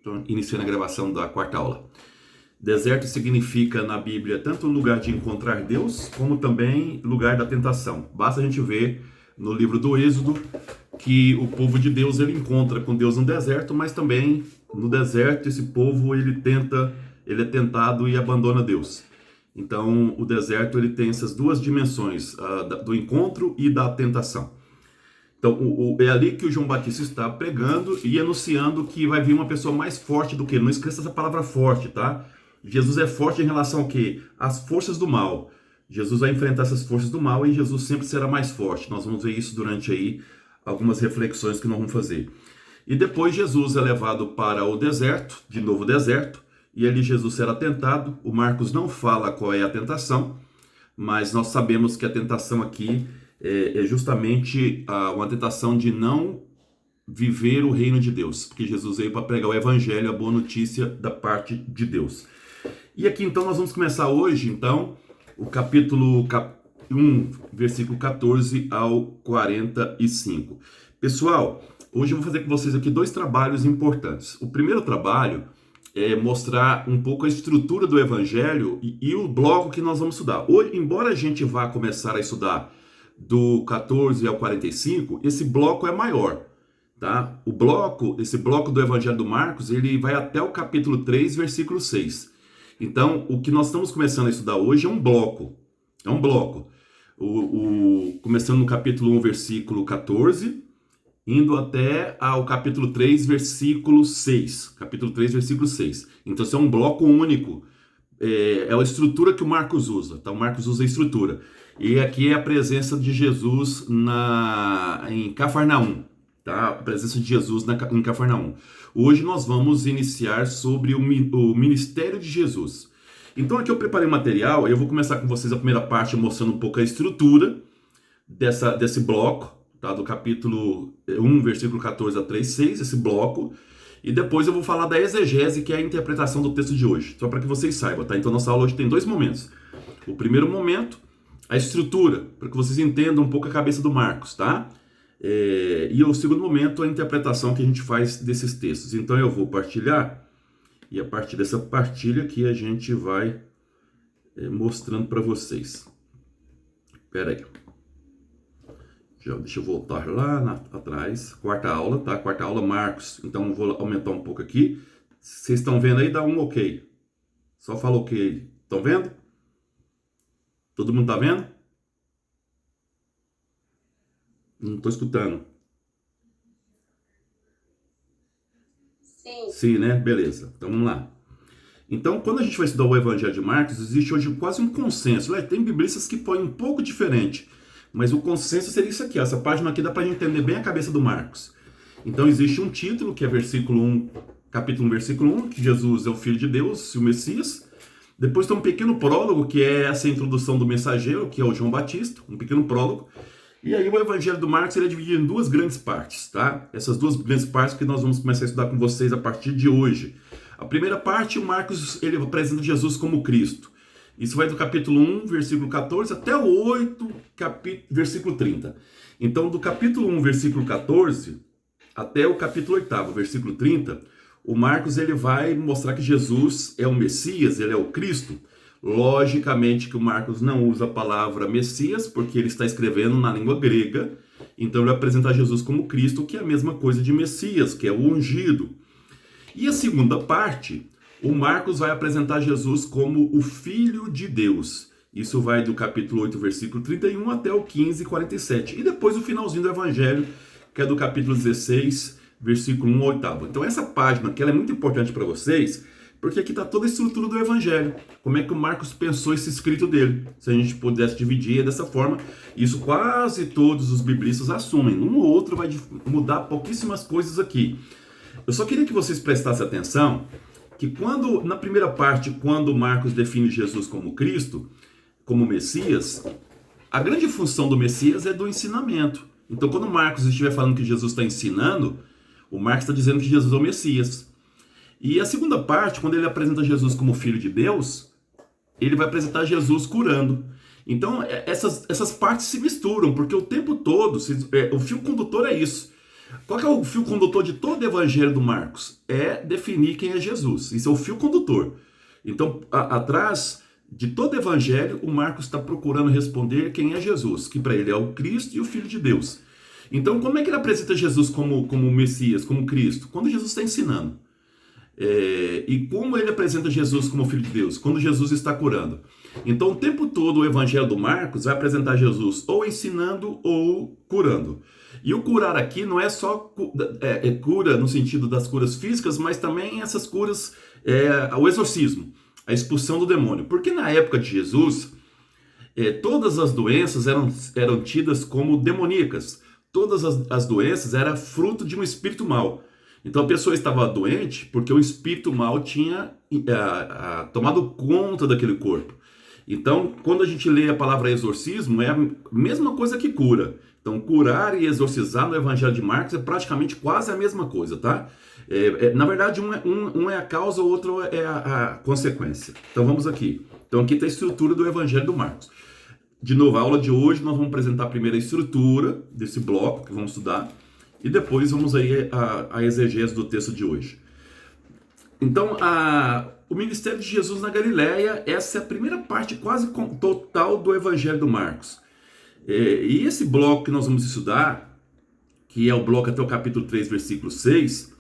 Estou iniciando a gravação da quarta aula. Deserto significa na Bíblia tanto lugar de encontrar Deus, como também lugar da tentação. Basta a gente ver no livro do Êxodo que o povo de Deus ele encontra com Deus no deserto, mas também no deserto esse povo ele é tentado e abandona Deus. Então o deserto ele tem essas duas dimensões, do encontro e da tentação. Então, é ali que o João Batista está pregando e anunciando que vai vir uma pessoa mais forte do que ele. Não esqueça essa palavra forte, tá? Jesus é forte em relação ao quê? Às forças do mal. Jesus vai enfrentar essas forças do mal e Jesus sempre será mais forte. Nós vamos ver isso durante aí algumas reflexões que nós vamos fazer. E depois Jesus é levado para o deserto, de novo deserto, e ali Jesus será tentado. O Marcos não fala qual é a tentação, mas nós sabemos que a tentação aqui é justamente uma tentação de não viver o reino de Deus, porque Jesus veio para pregar o evangelho, a boa notícia da parte de Deus. E aqui então nós vamos começar hoje, então, o capítulo 1, versículo 14 ao 45. Pessoal, hoje eu vou fazer com vocês aqui dois trabalhos importantes. O primeiro trabalho é mostrar um pouco a estrutura do evangelho e o bloco que nós vamos estudar. Hoje, embora a gente vá começar a estudar do 14 ao 45, esse bloco é maior, tá? Esse bloco do Evangelho do Marcos, ele vai até o capítulo 3, versículo 6. Então, o que nós estamos começando a estudar hoje é um bloco. Começando no capítulo 1, versículo 14, indo até ao capítulo 3, versículo 6. Capítulo 3, versículo 6. Então, isso é um bloco único. É a estrutura que o Marcos usa, tá? O Marcos usa a estrutura. E aqui é a presença de Jesus em Cafarnaum, tá? A presença de Jesus em Cafarnaum. Hoje nós vamos iniciar sobre o ministério de Jesus. Então aqui eu preparei um material, eu vou começar com vocês a primeira parte mostrando um pouco a estrutura desse bloco, tá? Do capítulo 1, versículo 14 a 3, 6, esse bloco. E depois eu vou falar da exegese, que é a interpretação do texto de hoje, só para que vocês saibam, tá? Então nossa aula hoje tem dois momentos. O primeiro momento, a estrutura, para que vocês entendam um pouco a cabeça do Marcos, tá? E o segundo momento, a interpretação que a gente faz desses textos. Então eu vou partilhar, e a partir dessa partilha que a gente vai mostrando para vocês. Espera aí. Deixa eu voltar lá atrás. Quarta aula, tá? Quarta aula, Marcos. Então eu vou aumentar um pouco aqui. Vocês estão vendo aí? Dá um ok. Só fala ok. Estão vendo? Todo mundo tá vendo? Não tô escutando. Sim. Sim, né? Beleza. Então vamos lá. Então, quando a gente vai estudar o Evangelho de Marcos, existe hoje quase um consenso. Tem biblistas que põem um pouco diferente, mas o consenso seria isso aqui. Essa página aqui dá pra gente entender bem a cabeça do Marcos. Então existe um título, que é versículo 1, capítulo 1, versículo 1, que Jesus é o Filho de Deus, o Messias. Depois tem um pequeno prólogo, que é essa introdução do mensageiro, que é o João Batista, um pequeno prólogo. E aí o Evangelho do Marcos ele é dividido em duas grandes partes, tá? Essas duas grandes partes que nós vamos começar a estudar com vocês a partir de hoje. A primeira parte, o Marcos ele apresenta Jesus como Cristo. Isso vai do capítulo 1, versículo 14, até o 8, versículo 30. Então, do capítulo 1, versículo 14, até o capítulo 8, versículo 30, o Marcos ele vai mostrar que Jesus é o Messias, ele é o Cristo. Logicamente que o Marcos não usa a palavra Messias, porque ele está escrevendo na língua grega. Então ele vai apresentar Jesus como Cristo, que é a mesma coisa de Messias, que é o ungido. E a segunda parte, o Marcos vai apresentar Jesus como o Filho de Deus. Isso vai do capítulo 8, versículo 31 até o 15, 47. E depois o finalzinho do Evangelho, que é do capítulo 16, versículo 1 ao 8. Então essa página, que ela é muito importante para vocês, porque aqui está toda a estrutura do Evangelho. Como é que o Marcos pensou esse escrito dele? Se a gente pudesse dividir dessa forma, isso quase todos os biblistas assumem. Um ou outro vai mudar pouquíssimas coisas aqui. Eu só queria que vocês prestassem atenção que na primeira parte, quando Marcos define Jesus como Cristo, como Messias, a grande função do Messias é do ensinamento. Então, quando Marcos estiver falando que Jesus está ensinando, o Marcos está dizendo que Jesus é o Messias. E a segunda parte, quando ele apresenta Jesus como Filho de Deus, ele vai apresentar Jesus curando. Então, essas partes se misturam, porque o tempo todo, o fio condutor é isso. Qual que é o fio condutor de todo o evangelho do Marcos? É definir quem é Jesus. Isso é o fio condutor. Então, atrás de todo o evangelho, o Marcos está procurando responder quem é Jesus, que para ele é o Cristo e o Filho de Deus. Então, como é que ele apresenta Jesus como Messias, como Cristo? Quando Jesus está ensinando. E como ele apresenta Jesus como Filho de Deus? Quando Jesus está curando. Então, o tempo todo, o evangelho do Marcos vai apresentar Jesus ou ensinando ou curando. E o curar aqui não é só cura no sentido das curas físicas, mas também essas curas, o exorcismo, a expulsão do demônio. Porque na época de Jesus, todas as doenças eram tidas como demoníacas. Todas as doenças eram fruto de um espírito mau. Então a pessoa estava doente porque o espírito mal tinha tomado conta daquele corpo. Então, quando a gente lê a palavra exorcismo, é a mesma coisa que cura. Então, curar e exorcizar no Evangelho de Marcos é praticamente quase a mesma coisa, tá? Na verdade, um é a causa, o outro é a consequência. Então, vamos aqui. Então, aqui está a estrutura do Evangelho do Marcos. De novo, a aula de hoje nós vamos apresentar primeiro a estrutura desse bloco que vamos estudar e depois vamos aí a exegese do texto de hoje. Então, o ministério de Jesus na Galileia, essa é a primeira parte quase total do Evangelho do Marcos. E esse bloco que nós vamos estudar, que é o bloco até o capítulo 3, versículo 6,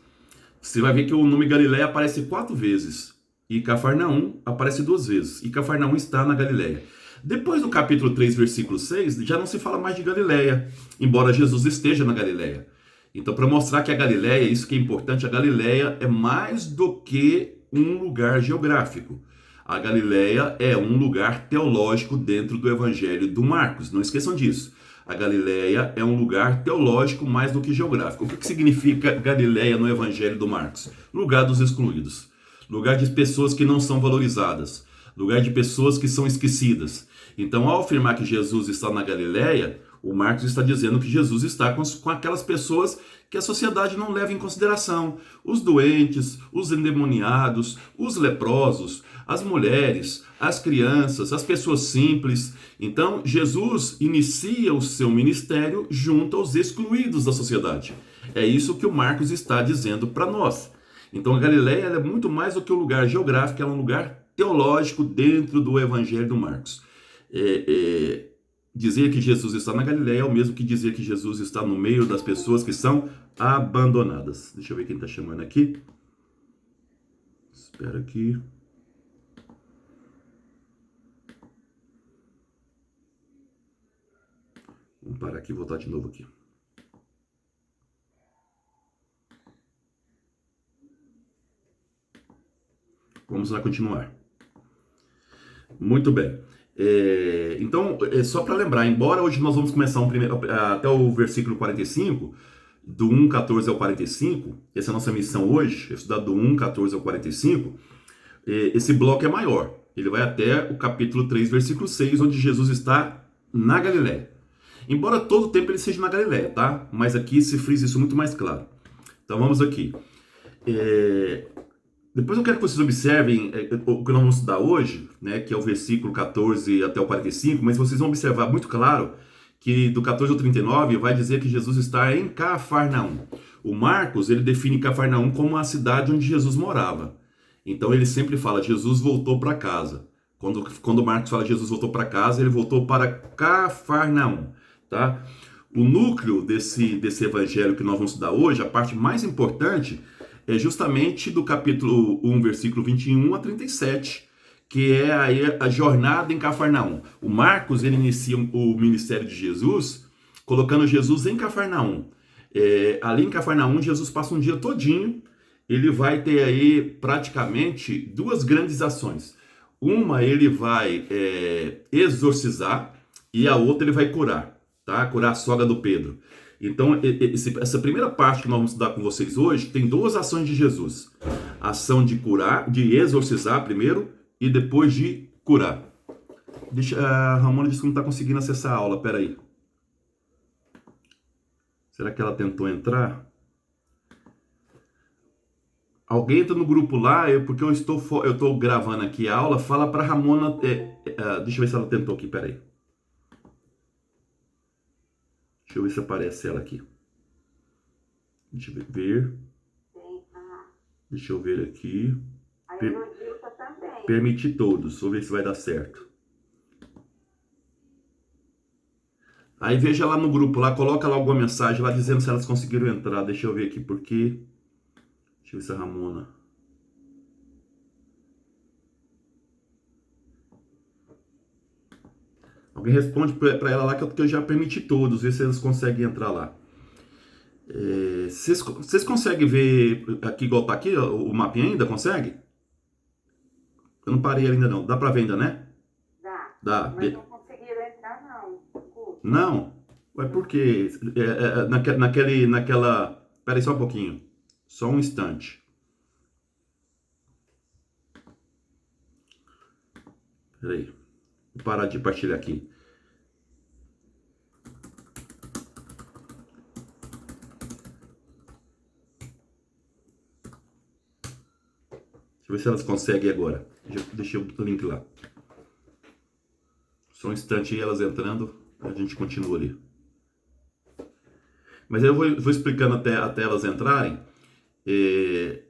você vai ver que o nome Galileia aparece 4 vezes. E Cafarnaum aparece 2 vezes. E Cafarnaum está na Galileia. Depois do capítulo 3, versículo 6, já não se fala mais de Galileia, embora Jesus esteja na Galileia. Então, para mostrar que a Galileia, isso que é importante, a Galileia é mais do que um lugar geográfico. A Galileia é um lugar teológico dentro do Evangelho do Marcos. Não esqueçam disso. A Galileia é um lugar teológico mais do que geográfico. O que significa Galileia no Evangelho do Marcos? Lugar dos excluídos. Lugar de pessoas que não são valorizadas. Lugar de pessoas que são esquecidas. Então, ao afirmar que Jesus está na Galileia, o Marcos está dizendo que Jesus está com aquelas pessoas que a sociedade não leva em consideração. Os doentes, os endemoniados, os leprosos, as mulheres, as crianças, as pessoas simples. Então, Jesus inicia o seu ministério junto aos excluídos da sociedade. É isso que o Marcos está dizendo para nós. Então, a Galileia é muito mais do que um lugar geográfico, ela é um lugar teológico dentro do Evangelho do Marcos. Dizer que Jesus está na Galileia é o mesmo que dizer que Jesus está no meio das pessoas que são abandonadas. Deixa eu ver quem está chamando aqui. Espera aqui. Vamos parar aqui e voltar de novo aqui. Vamos lá continuar. Muito bem. Então, só para lembrar, embora hoje nós vamos começar até o versículo 45, do 1,14 ao 45, essa é a nossa missão hoje, estudar do 1,14 ao 45, esse bloco é maior. Ele vai até o capítulo 3, versículo 6, onde Jesus está na Galileia. Embora todo o tempo ele seja na Galileia, tá? Mas aqui se frisa isso muito mais claro. Então vamos aqui. Depois eu quero que vocês observem o que nós vamos estudar hoje, né, que é o versículo 14 até o 45, mas vocês vão observar muito claro que do 14 ao 39 vai dizer que Jesus está em Cafarnaum. O Marcos, ele define Cafarnaum como a cidade onde Jesus morava. Então ele sempre fala, Jesus voltou para casa. Quando Marcos fala Jesus voltou para casa, ele voltou para Cafarnaum, tá? O núcleo desse evangelho que nós vamos estudar hoje, a parte mais importante, é justamente do capítulo 1, versículo 21 a 37, que é a jornada em Cafarnaum. O Marcos, ele inicia o ministério de Jesus, colocando Jesus em Cafarnaum. Ali em Cafarnaum, Jesus passa um dia todinho, ele vai ter aí praticamente 2 grandes ações. Uma, ele vai exorcizar, e a outra ele vai curar, tá? Curar a sogra do Pedro. Então, essa primeira parte que nós vamos estudar com vocês hoje, tem 2 ações de Jesus. A ação de curar, de exorcizar primeiro, e depois de curar. A Ramona disse que não está conseguindo acessar a aula, peraí. Será que ela tentou entrar? Alguém entra no grupo lá, porque eu estou gravando aqui a aula, fala para a Ramona, deixa eu ver se ela tentou aqui, peraí. Deixa eu ver se aparece ela aqui. Deixa eu ver. Tem, Deixa eu ver aqui. a Herodilta também. Permitir todos. Vou ver se vai dar certo. Aí veja lá no grupo, lá coloca lá alguma mensagem lá dizendo se elas conseguiram entrar. Deixa eu ver aqui por quê. Deixa eu ver se a Ramona. Alguém responde para ela lá que eu já permiti todos, ver se eles conseguem entrar lá. Vocês conseguem ver aqui igual tá aqui, ó, o mapinha ainda? Consegue? Eu não parei ainda não. Dá para ver ainda, né? Dá. Dá. Mas não conseguiram entrar, não. Desculpa. Não? Ué, por quê? Naquela... Pera aí só um pouquinho. Só um instante. Pera aí. Vou parar de partilhar aqui. Deixa eu ver se elas conseguem agora. Deixa o link lá. Só um instante aí elas entrando. A gente continua ali. Mas eu vou explicando até elas entrarem.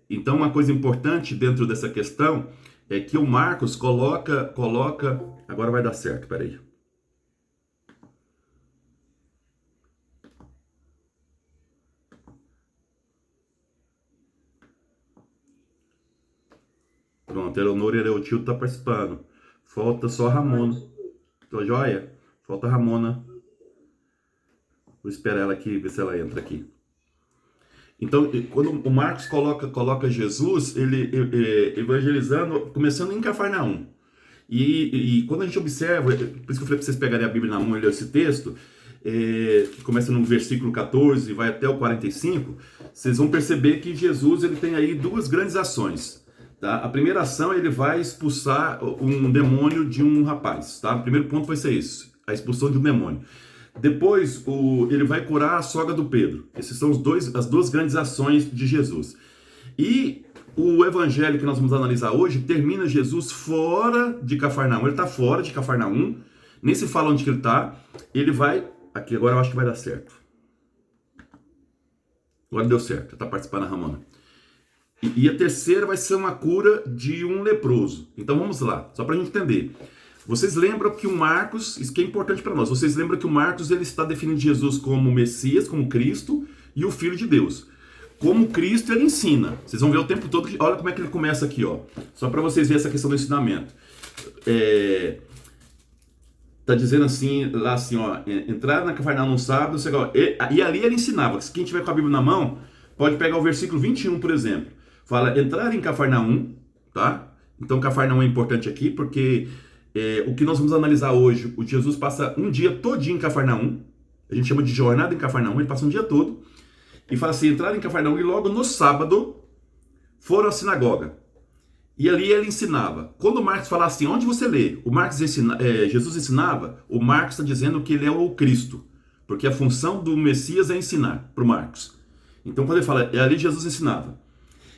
Então, uma coisa importante dentro dessa questão é que o Marcos coloca... Agora vai dar certo, peraí. Pronto, a Eleonora e a Leotildo tá participando. Falta só a Ramona. Tô joia? Falta a Ramona. Vou esperar ela aqui, ver se ela entra aqui. Então, quando o Marcos coloca Jesus, ele evangelizando, começando em Cafarnaum. E quando a gente observa, por isso que eu falei para vocês pegarem a Bíblia na mão e ler esse texto, que começa no versículo 14 e vai até o 45, vocês vão perceber que Jesus ele tem aí duas grandes ações. Tá? A primeira ação, ele vai expulsar um demônio de um rapaz. Tá? O primeiro ponto vai ser isso, a expulsão de um demônio. Depois, ele vai curar a sogra do Pedro. Essas são as duas grandes ações de Jesus. E o evangelho que nós vamos analisar hoje termina Jesus fora de Cafarnaum. Ele está fora de Cafarnaum, nem se fala onde que ele está. Ele vai... Aqui agora eu acho que vai dar certo. Agora deu certo, está participando a Ramona. E a terceira vai ser uma cura de um leproso. Então vamos lá, só para a gente entender. Vocês lembram que o Marcos, isso que é importante para nós, vocês lembram que o Marcos ele está definindo Jesus como Messias, como Cristo e o Filho de Deus. Como Cristo ele ensina. Vocês vão ver o tempo todo, olha como é que ele começa aqui, ó. Só para vocês verem essa questão do ensinamento. Tá dizendo assim, lá assim, ó, entrar na Cafarnaum no sábado, e ali ele ensinava. Quem tiver com a Bíblia na mão, pode pegar o versículo 21, por exemplo. Fala, entrar em Cafarnaum, tá? Então Cafarnaum é importante aqui, porque o que nós vamos analisar hoje, o Jesus passa um dia todinho em Cafarnaum, a gente chama de jornada em Cafarnaum, ele passa um dia todo, e fala assim, entraram em Cafarnaum e logo no sábado foram à sinagoga. E ali ele ensinava. Quando o Marcos fala assim, onde você lê? Jesus ensinava, o Marcos está dizendo que ele é o Cristo, porque a função do Messias é ensinar para o Marcos. Então quando ele fala, ali Jesus ensinava.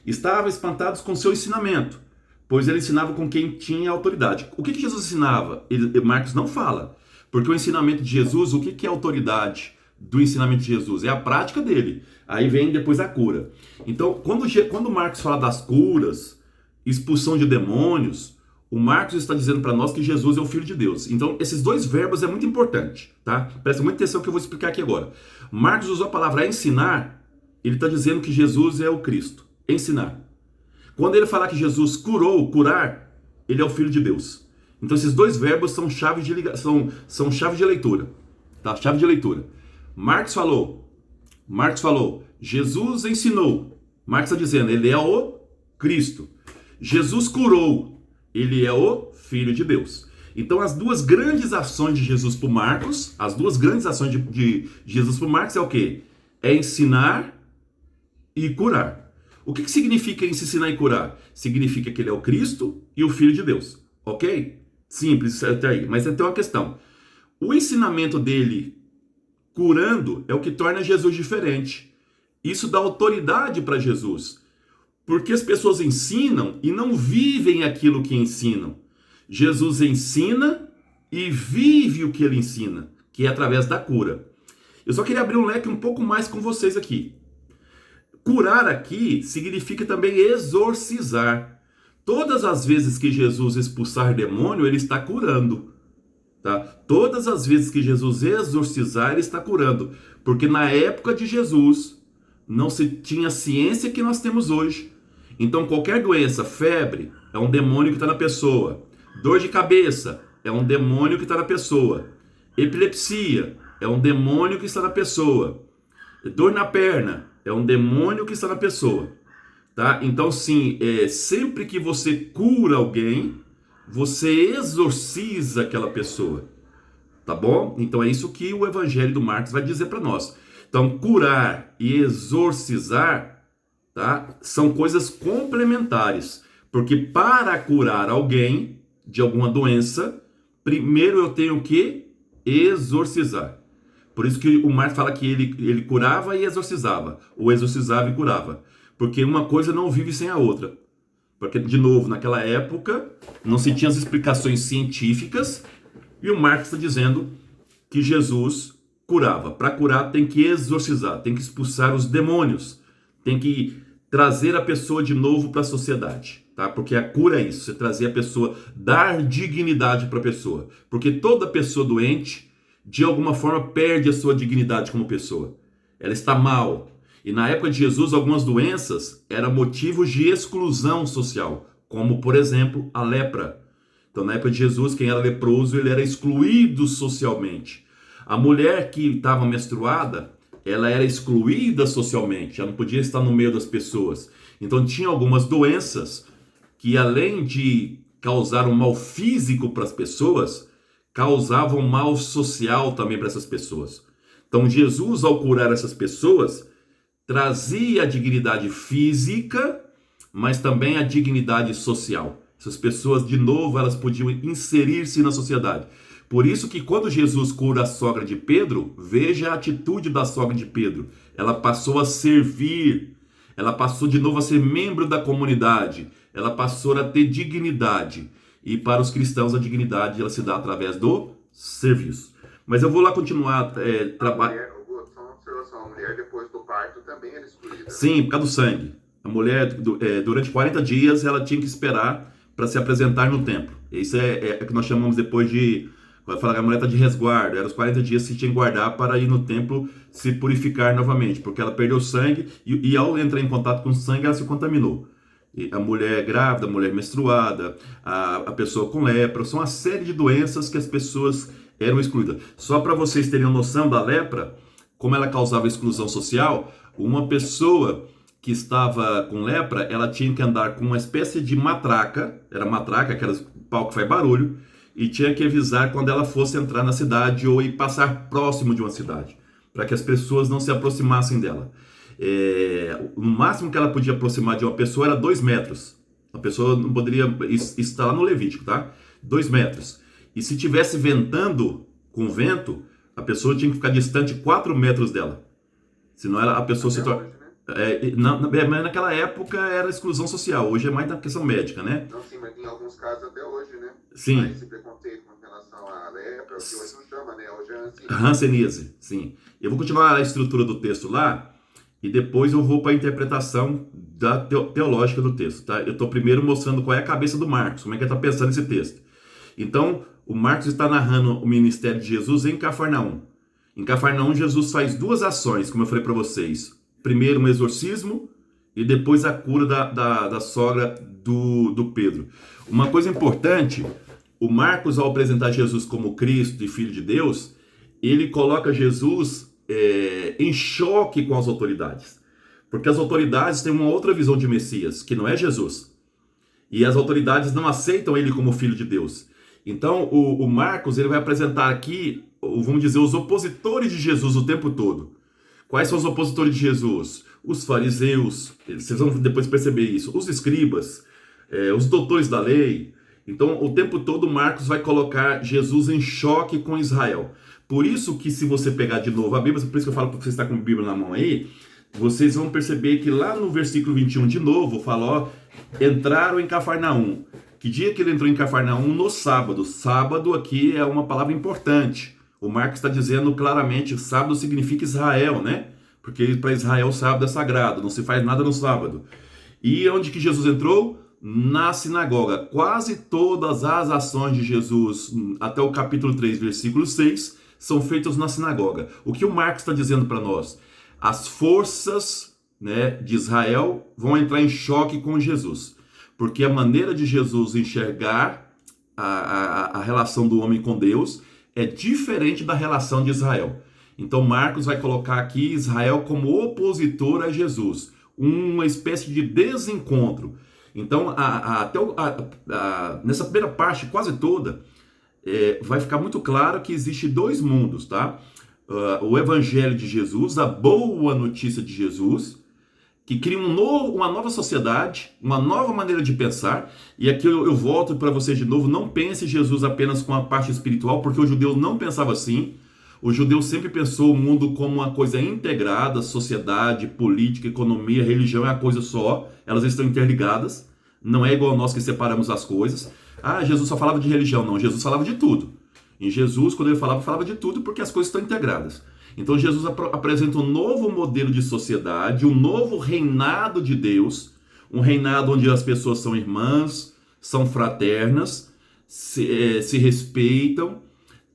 Estavam espantados com seu ensinamento, pois ele ensinava com quem tinha autoridade. O que Jesus ensinava? Marcos não fala. Porque o ensinamento de Jesus, o que é a autoridade do ensinamento de Jesus? É a prática dele. Aí vem depois a cura. Então, quando Marcos fala das curas, expulsão de demônios, o Marcos está dizendo para nós que Jesus é o Filho de Deus. Então, esses dois verbos é muito importante, tá? Presta muita atenção que eu vou explicar aqui agora. Marcos usou a palavra ensinar, ele está dizendo que Jesus é o Cristo. Ensinar. Quando ele falar que Jesus curar, ele é o Filho de Deus. Então esses dois verbos são chave de ligação, são chave de leitura, tá? Chave de leitura. Marcos falou, Jesus ensinou. Marcos está dizendo, ele é o Cristo. Jesus curou, ele é o Filho de Deus. Então as duas grandes ações de Jesus para Marcos, as duas grandes ações de Jesus para Marcos é o quê? É ensinar e curar. O que significa ensinar e curar? Significa que ele é o Cristo e o Filho de Deus. Ok? Simples até aí. Mas tem uma questão. O ensinamento dele curando é o que torna Jesus diferente. Isso dá autoridade para Jesus. Porque as pessoas ensinam e não vivem aquilo que ensinam. Jesus ensina e vive o que ele ensina, que é através da cura. Eu só queria abrir um leque um pouco mais com vocês aqui. curar aqui significa também exorcizar. Todas as vezes que Jesus expulsar demônio, ele está curando. Tá? Todas as vezes que Jesus exorcizar, ele está curando. Porque na época de Jesus, não se tinha a ciência que nós temos hoje. Então qualquer doença, febre, é um demônio que está na pessoa. Dor de cabeça, é um demônio que está na pessoa. Epilepsia, é um demônio que está na pessoa. Dor na perna, é um demônio que está na pessoa. Tá? Então sim, sempre que você cura alguém, você exorciza aquela pessoa. Tá bom? Então é isso que o Evangelho do Marcos vai dizer para nós. Então curar e exorcizar, tá? São coisas complementares. Porque para curar alguém de alguma doença, primeiro eu tenho que exorcizar. Por isso que o Marcos fala que ele curava e exorcizava. Ou exorcizava e curava. Porque uma coisa não vive sem a outra. Porque, de novo, naquela época, não se tinha as explicações científicas. E o Marcos está dizendo que Jesus curava. Para curar tem que exorcizar, tem que expulsar os demônios. Tem que trazer a pessoa de novo para a sociedade. Tá? Porque a cura é isso, você trazer a pessoa, dar dignidade para a pessoa. Porque toda pessoa doente, de alguma forma, perde a sua dignidade como pessoa. Ela está mal. E na época de Jesus, algumas doenças eram motivos de exclusão social, como, por exemplo, a lepra. Então, na época de Jesus, quem era leproso, ele era excluído socialmente. A mulher que estava menstruada, ela era excluída socialmente, ela não podia estar no meio das pessoas. Então, tinha algumas doenças que, além de causar um mal físico para as pessoas, causavam mal social também para essas pessoas. Então, Jesus, ao curar essas pessoas, trazia a dignidade física, mas também a dignidade social. Essas pessoas, de novo, elas podiam inserir-se na sociedade. Por isso que quando Jesus cura a sogra de Pedro, veja a atitude da sogra de Pedro. Ela passou a servir, ela passou de novo a ser membro da comunidade, ela passou a ter dignidade. E para os cristãos a dignidade ela se dá através do serviço. Mas eu vou lá continuar trabalhando. Só uma observação, a mulher depois do parto também era excluída. Sim, por causa do sangue. A mulher, durante 40 dias, ela tinha que esperar para se apresentar no templo. Isso é o que nós chamamos depois de... Quando fala que a mulher está de resguardo, era os 40 dias que se tinha que guardar para ir no templo se purificar novamente, porque ela perdeu sangue e ao entrar em contato com o sangue, ela se contaminou. E a mulher grávida, a mulher menstruada, a pessoa com lepra, são uma série de doenças que as pessoas eram excluídas. Só para vocês terem noção da lepra, como ela causava exclusão social, uma pessoa que estava com lepra, ela tinha que andar com uma espécie de matraca, era matraca, aquelas pau que faz barulho, e tinha que avisar quando ela fosse entrar na cidade ou ir passar próximo de uma cidade, para que as pessoas não se aproximassem dela. O máximo que ela podia aproximar de uma pessoa era 2 metros. A pessoa não poderia, isso está lá no Levítico, tá? 2 metros. E se tivesse ventando com vento, a pessoa tinha que ficar distante 4 metros dela. Senão a pessoa se torna... Mas naquela época era exclusão social, hoje é mais na questão médica, né? Não, sim, mas em alguns casos até hoje, né? Sim. Mas esse preconceito com relação à lepra, o que hoje não chama, né? Hoje é hanseníase, sim. Eu vou continuar a estrutura do texto lá e depois eu vou para a interpretação teológica do texto, tá? Eu estou primeiro mostrando qual é a cabeça do Marcos, como é que ele está pensando nesse texto. Então, o Marcos está narrando o ministério de Jesus em Cafarnaum. Em Cafarnaum, Jesus faz 2 ações, como eu falei para vocês. Primeiro, um exorcismo e depois a cura da sogra do Pedro. Uma coisa importante, o Marcos, ao apresentar Jesus como Cristo e Filho de Deus, ele coloca Jesus em choque com as autoridades. Porque as autoridades têm uma outra visão de Messias, que não é Jesus. E as autoridades não aceitam ele como Filho de Deus. Então, o Marcos ele vai apresentar aqui, vamos dizer, os opositores de Jesus o tempo todo. Quais são os opositores de Jesus? Os fariseus, vocês vão depois perceber isso, os escribas, os doutores da lei. Então, o tempo todo Marcos vai colocar Jesus em choque com Israel. Por isso que se você pegar de novo a Bíblia, por isso que eu falo para você estar com a Bíblia na mão aí, vocês vão perceber que lá no versículo 21 de novo, fala, entraram em Cafarnaum. Que dia que ele entrou em Cafarnaum? No sábado. Sábado aqui é uma palavra importante. O Marcos está dizendo claramente, sábado significa Israel, né? porque para Israel o sábado é sagrado, não se faz nada no sábado. E onde que Jesus entrou? Na sinagoga. Quase todas as ações de Jesus, até o capítulo 3, versículo 6, são feitas na sinagoga. O que o Marcos está dizendo para nós? As forças, né, de Israel vão entrar em choque com Jesus, porque a maneira de Jesus enxergar a relação do homem com Deus é diferente da relação de Israel. Então Marcos vai colocar aqui Israel como opositor a Jesus, uma espécie de desencontro. Então, nessa primeira parte, quase toda, vai ficar muito claro que existe dois mundos, tá? O Evangelho de Jesus, a boa notícia de Jesus, que cria uma nova sociedade, uma nova maneira de pensar. E aqui eu volto para vocês de novo, não pense Jesus apenas com a parte espiritual, porque o judeu não pensava assim. O judeu sempre pensou o mundo como uma coisa integrada, sociedade, política, economia, religião é uma coisa só, elas estão interligadas, não é igual nós que separamos as coisas. Ah, Jesus só falava de religião, não, Jesus falava de tudo. Em Jesus, quando ele falava de tudo porque as coisas estão integradas. Então Jesus apresenta um novo modelo de sociedade, um novo reinado de Deus, um reinado onde as pessoas são irmãs, são fraternas, se respeitam,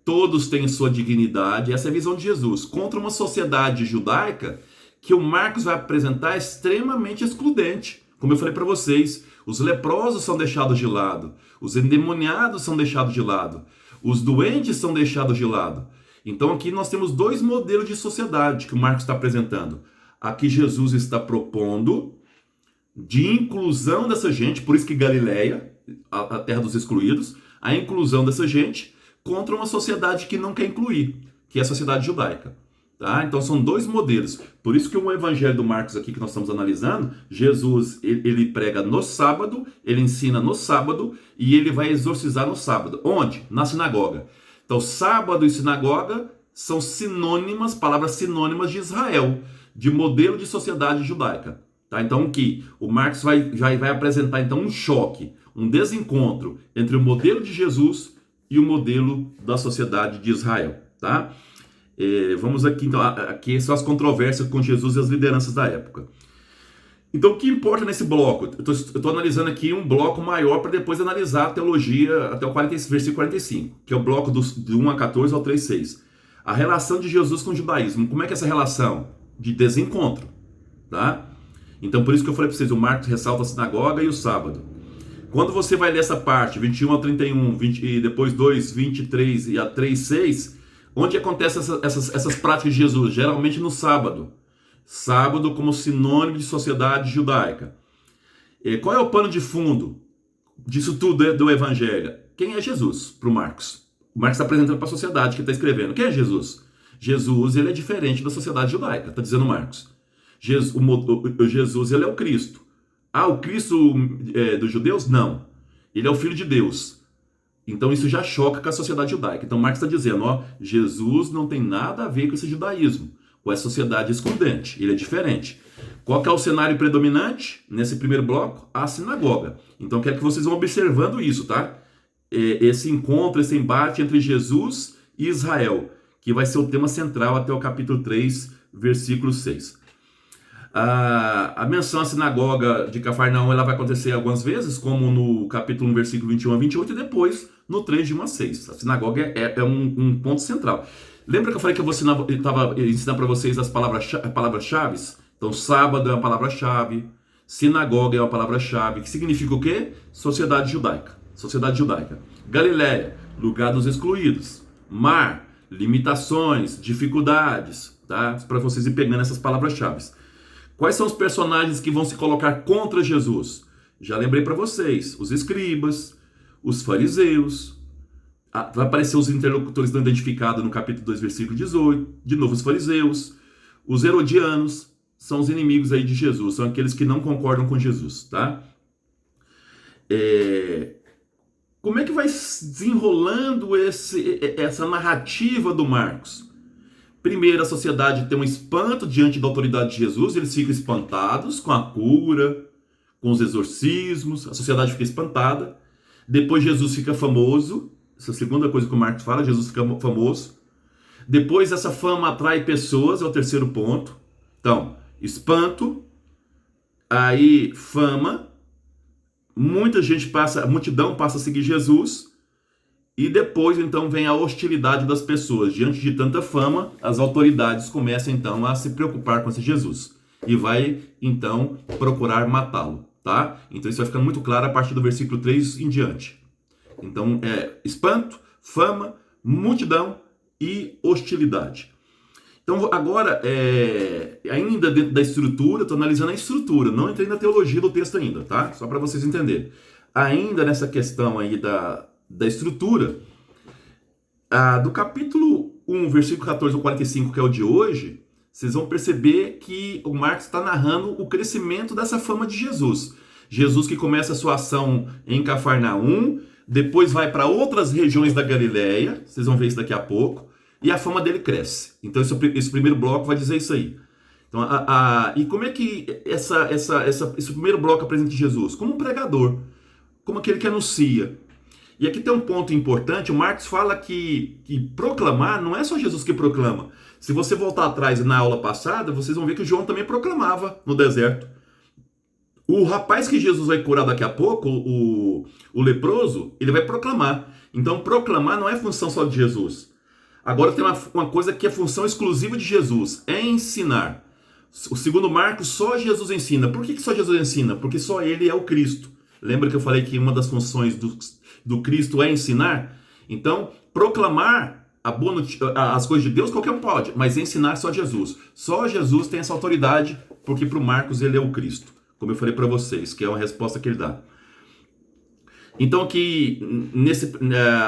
todos têm sua dignidade. Essa é a visão de Jesus, contra uma sociedade judaica que o Marcos vai apresentar extremamente excludente. Como eu falei para vocês, os leprosos são deixados de lado, os endemoniados são deixados de lado, os doentes são deixados de lado. Então aqui nós temos dois modelos de sociedade que o Marcos está apresentando. Aqui Jesus está propondo de inclusão dessa gente, por isso que Galileia, a terra dos excluídos, a inclusão dessa gente contra uma sociedade que não quer incluir, que é a sociedade judaica. Tá? Então são dois modelos. Por isso que o evangelho do Marcos aqui que nós estamos analisando, Jesus ele prega no sábado, ele ensina no sábado e ele vai exorcizar no sábado. Onde? Na sinagoga. Então sábado e sinagoga são sinônimas, palavras sinônimas de Israel, de modelo de sociedade judaica. Tá? Então que o Marcos vai apresentar então um choque, um desencontro entre o modelo de Jesus e o modelo da sociedade de Israel. Tá? Vamos aqui, então, aqui são as controvérsias com Jesus e as lideranças da época. Então, o que importa nesse bloco? Eu estou analisando aqui um bloco maior para depois analisar a teologia até o versículo 45, que é o bloco de 1 a 14 ao 3, 6. A relação de Jesus com o judaísmo. Como é que é essa relação? De desencontro. Tá? Então, por isso que eu falei para vocês, o Marcos ressalta a sinagoga e o sábado. Quando você vai ler essa parte, 21 a 31, e depois 2, 23 e a 3, 6... onde acontecem essas práticas de Jesus? Geralmente no sábado. Sábado como sinônimo de sociedade judaica. Qual é o pano de fundo disso tudo do evangelho? Quem é Jesus para o Marcos? O Marcos está apresentando para a sociedade que está escrevendo. Quem é Jesus? Jesus ele é diferente da sociedade judaica, está dizendo Marcos. Jesus ele é o Cristo. Ah, o Cristo dos judeus? Não. Ele é o Filho de Deus. Então isso já choca com a sociedade judaica. Então Marcos está dizendo, Jesus não tem nada a ver com esse judaísmo, com essa sociedade excludente. Ele é diferente. Qual que é o cenário predominante nesse primeiro bloco? A sinagoga. Então quero que vocês vão observando isso, tá? Esse encontro, esse embate entre Jesus e Israel, que vai ser o tema central até o capítulo 3, versículo 6. A menção à sinagoga de Cafarnaum ela vai acontecer algumas vezes, como no capítulo 1, versículo 21 a 28, e depois no 3, de 1 a 6. A sinagoga é um ponto central. Lembra que eu falei que eu estava ensinando para vocês as palavras-chave? Então, sábado é uma palavra-chave, sinagoga é uma palavra-chave, que significa o quê? Sociedade judaica. Sociedade judaica. Galileia, lugar dos excluídos. Mar, limitações, dificuldades, tá? Para vocês irem pegando essas palavras-chave. Quais são os personagens que vão se colocar contra Jesus? Já lembrei para vocês, os escribas, os fariseus, vai aparecer os interlocutores não identificados no capítulo 2, versículo 18, de novo os fariseus, os herodianos, são os inimigos aí de Jesus, são aqueles que não concordam com Jesus, tá? Como é que vai desenrolando essa narrativa do Marcos? Primeiro, a sociedade tem um espanto diante da autoridade de Jesus, eles ficam espantados com a cura, com os exorcismos, a sociedade fica espantada. Depois Jesus fica famoso, essa é a segunda coisa que o Marcos fala, Jesus fica famoso. Depois essa fama atrai pessoas, é o terceiro ponto. Então, espanto, aí fama, a multidão passa a seguir Jesus, e depois então vem a hostilidade das pessoas. Diante de tanta fama, as autoridades começam então a se preocupar com esse Jesus e vai então procurar matá-lo, tá? Então isso vai ficando muito claro a partir do versículo 3 em diante. Então espanto, fama, multidão e hostilidade. Então agora, ainda dentro da estrutura, estou analisando a estrutura, não entrei na teologia do texto ainda, tá? Só para vocês entenderem. Ainda nessa questão aí da estrutura, do capítulo 1, versículo 14 ao 45, que é o de hoje, vocês vão perceber que o Marcos está narrando o crescimento dessa fama de Jesus. Jesus que começa a sua ação em Cafarnaum, depois vai para outras regiões da Galileia, vocês vão ver isso daqui a pouco, e a fama dele cresce. Então esse primeiro bloco vai dizer isso aí. Então, e como é que esse primeiro bloco apresenta Jesus? Como um pregador, como aquele que anuncia. E aqui tem um ponto importante, o Marcos fala que proclamar não é só Jesus que proclama. Se você voltar atrás na aula passada, vocês vão ver que João também proclamava no deserto. O rapaz que Jesus vai curar daqui a pouco, o leproso, ele vai proclamar. Então proclamar não é função só de Jesus. Agora tem uma coisa que é função exclusiva de Jesus, é ensinar. O segundo Marcos, só Jesus ensina. Por que só Jesus ensina? Porque só ele é o Cristo. Lembra que eu falei que uma das funções do Cristo é ensinar? Então, proclamar as coisas de Deus qualquer um pode, mas ensinar só Jesus. Só Jesus tem essa autoridade, porque para o Marcos ele é o Cristo, como eu falei para vocês, que é uma resposta que ele dá. Então aqui,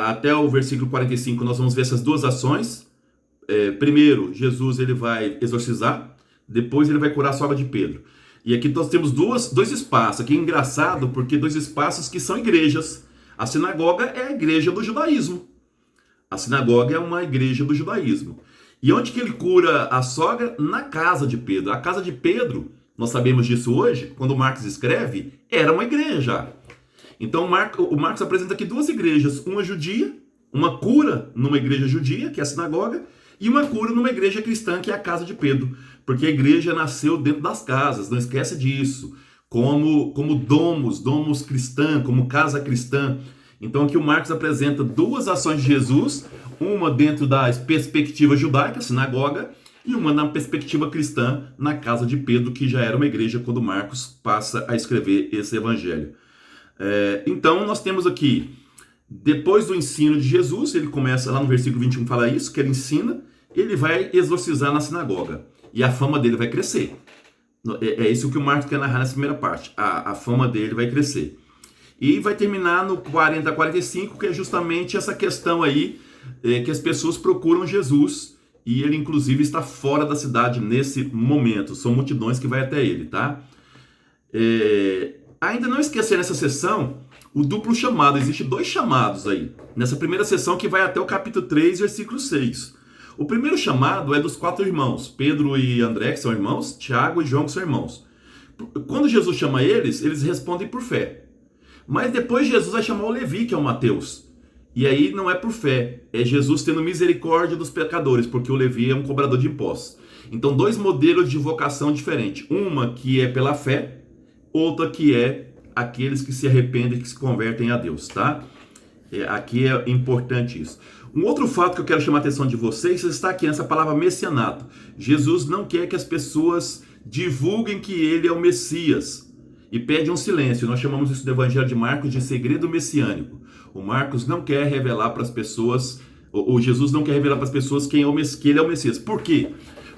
até o versículo 45, nós vamos ver essas duas ações. Primeiro, Jesus ele vai exorcizar, depois ele vai curar a sogra de Pedro. E aqui nós temos dois espaços. Aqui é engraçado, porque dois espaços que são igrejas. A sinagoga é a igreja do judaísmo. A sinagoga é uma igreja do judaísmo. E onde que ele cura a sogra? Na casa de Pedro. A casa de Pedro, nós sabemos disso hoje, quando o Marcos escreve, era uma igreja. Então o Marcos apresenta aqui duas igrejas. Uma judia, uma cura numa igreja judia, que é a sinagoga, e uma cura numa igreja cristã, que é a casa de Pedro. Porque a igreja nasceu dentro das casas, não esquece disso. Como domos cristã, como casa cristã. Então aqui o Marcos apresenta duas ações de Jesus, uma dentro da perspectiva judaica, sinagoga, e uma na perspectiva cristã, na casa de Pedro, que já era uma igreja quando Marcos passa a escrever esse evangelho. Então nós temos aqui, depois do ensino de Jesus, ele começa lá no versículo 21, fala isso, que ele ensina, ele vai exorcizar na sinagoga, e a fama dele vai crescer. É isso que o Marcos quer narrar nessa primeira parte. A fama dele vai crescer. E vai terminar no 40 a 45, que é justamente essa questão aí, que as pessoas procuram Jesus, e ele inclusive está fora da cidade nesse momento. São multidões que vai até ele, tá? Ainda não esquecer nessa sessão o duplo chamado. Existem dois chamados aí. Nessa primeira sessão que vai até o capítulo 3, versículo 6. O primeiro chamado é dos 4 irmãos, Pedro e André, que são irmãos, Tiago e João, que são irmãos. Quando Jesus chama eles respondem por fé. Mas depois Jesus vai chamar o Levi, que é o Mateus. E aí não é por fé, é Jesus tendo misericórdia dos pecadores, porque o Levi é um cobrador de impostos. Então, dois modelos de vocação diferentes. Uma que é pela fé, outra que é aqueles que se arrependem e que se convertem a Deus, tá? Aqui é importante isso. Um outro fato que eu quero chamar a atenção de vocês está aqui nessa palavra messianato. Jesus não quer que as pessoas divulguem que ele é o Messias e pede um silêncio. Nós chamamos isso do Evangelho de Marcos de segredo messiânico. O Marcos não quer revelar para as pessoas, ou Jesus não quer revelar para as pessoas que ele é o Messias. Por quê?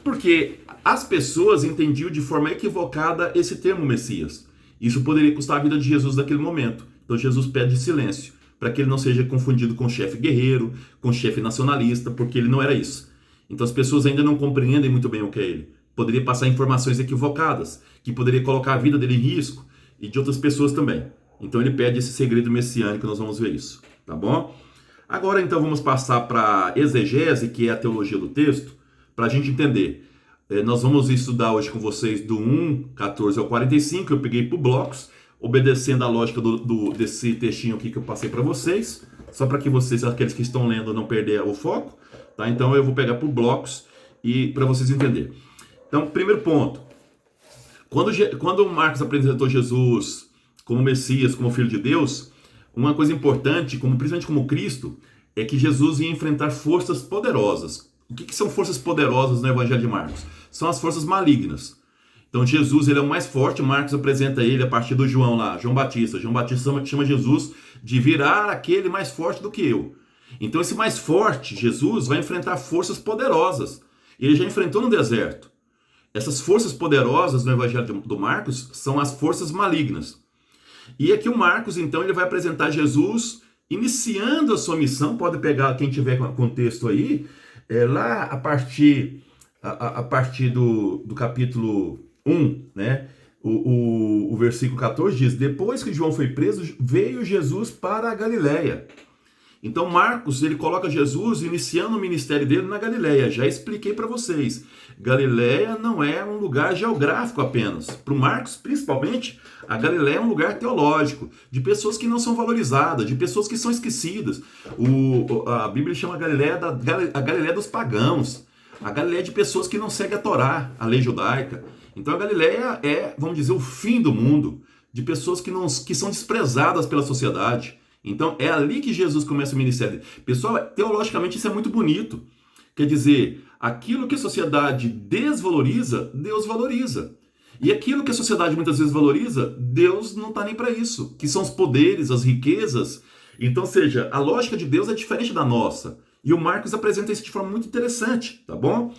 Porque as pessoas entendiam de forma equivocada esse termo Messias. Isso poderia custar a vida de Jesus naquele momento. Então Jesus pede silêncio, para que ele não seja confundido com chefe guerreiro, com chefe nacionalista, porque ele não era isso. Então as pessoas ainda não compreendem muito bem o que é ele. Poderia passar informações equivocadas, que poderia colocar a vida dele em risco, e de outras pessoas também. Então ele pede esse segredo messiânico, nós vamos ver isso, tá bom? Agora então vamos passar para exegese, que é a teologia do texto, para a gente entender. Nós vamos estudar hoje com vocês do 1, 14 ao 45, eu peguei por blocos, obedecendo a lógica desse textinho aqui que eu passei para vocês, só para que vocês, aqueles que estão lendo, não perder o foco, tá? Então eu vou pegar por blocos e para vocês entenderem. Então, primeiro ponto. Quando Marcos apresentou Jesus como Messias, como Filho de Deus, uma coisa importante, principalmente como Cristo, é que Jesus ia enfrentar forças poderosas. O que são forças poderosas no Evangelho de Marcos? São as forças malignas. Então Jesus, ele é o mais forte. Marcos apresenta ele a partir do João lá, João Batista. João Batista chama Jesus de virar aquele mais forte do que eu. Então esse mais forte, Jesus, vai enfrentar forças poderosas. Ele já enfrentou no deserto. Essas forças poderosas no Evangelho do Marcos são as forças malignas. E aqui o Marcos, então, ele vai apresentar Jesus iniciando a sua missão. Pode pegar, quem tiver com o texto aí, lá a partir do capítulo 1, né? O versículo 14 diz: depois que João foi preso, veio Jesus para a Galileia. Então Marcos, ele coloca Jesus iniciando o ministério dele na Galileia. Já expliquei para vocês. Galileia não é um lugar geográfico apenas. Para o Marcos, principalmente, a Galileia é um lugar teológico, de pessoas que não são valorizadas, de pessoas que são esquecidas. A Bíblia chama a Galileia dos pagãos. A Galileia de pessoas que não seguem a Torá, a lei judaica. Então a Galileia é, vamos dizer, o fim do mundo, de pessoas que são desprezadas pela sociedade. Então é ali que Jesus começa o ministério dele. Pessoal, teologicamente isso é muito bonito. Quer dizer, aquilo que a sociedade desvaloriza, Deus valoriza. E aquilo que a sociedade muitas vezes valoriza, Deus não está nem para isso. Que são os poderes, as riquezas. Então, ou seja, a lógica de Deus é diferente da nossa. E o Marcos apresenta isso de forma muito interessante, tá bom?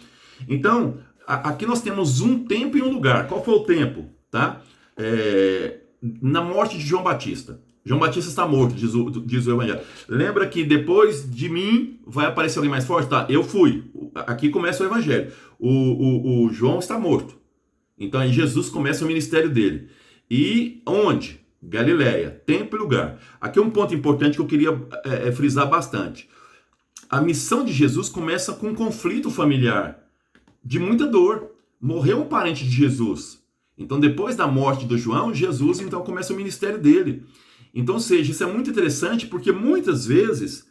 Então, aqui nós temos um tempo e um lugar. Qual foi o tempo? Tá? Na morte de João Batista. João Batista está morto, diz o Evangelho. Lembra que depois de mim vai aparecer alguém mais forte? Tá, eu fui. Aqui começa o Evangelho. O João está morto. Então aí Jesus começa o ministério dele. E onde? Galileia, tempo e lugar. Aqui é um ponto importante que eu queria frisar bastante. A missão de Jesus começa com um conflito familiar, de muita dor. Morreu um parente de Jesus. Então depois da morte do João, Jesus então começa o ministério dele. Então, ou seja, isso é muito interessante porque muitas vezes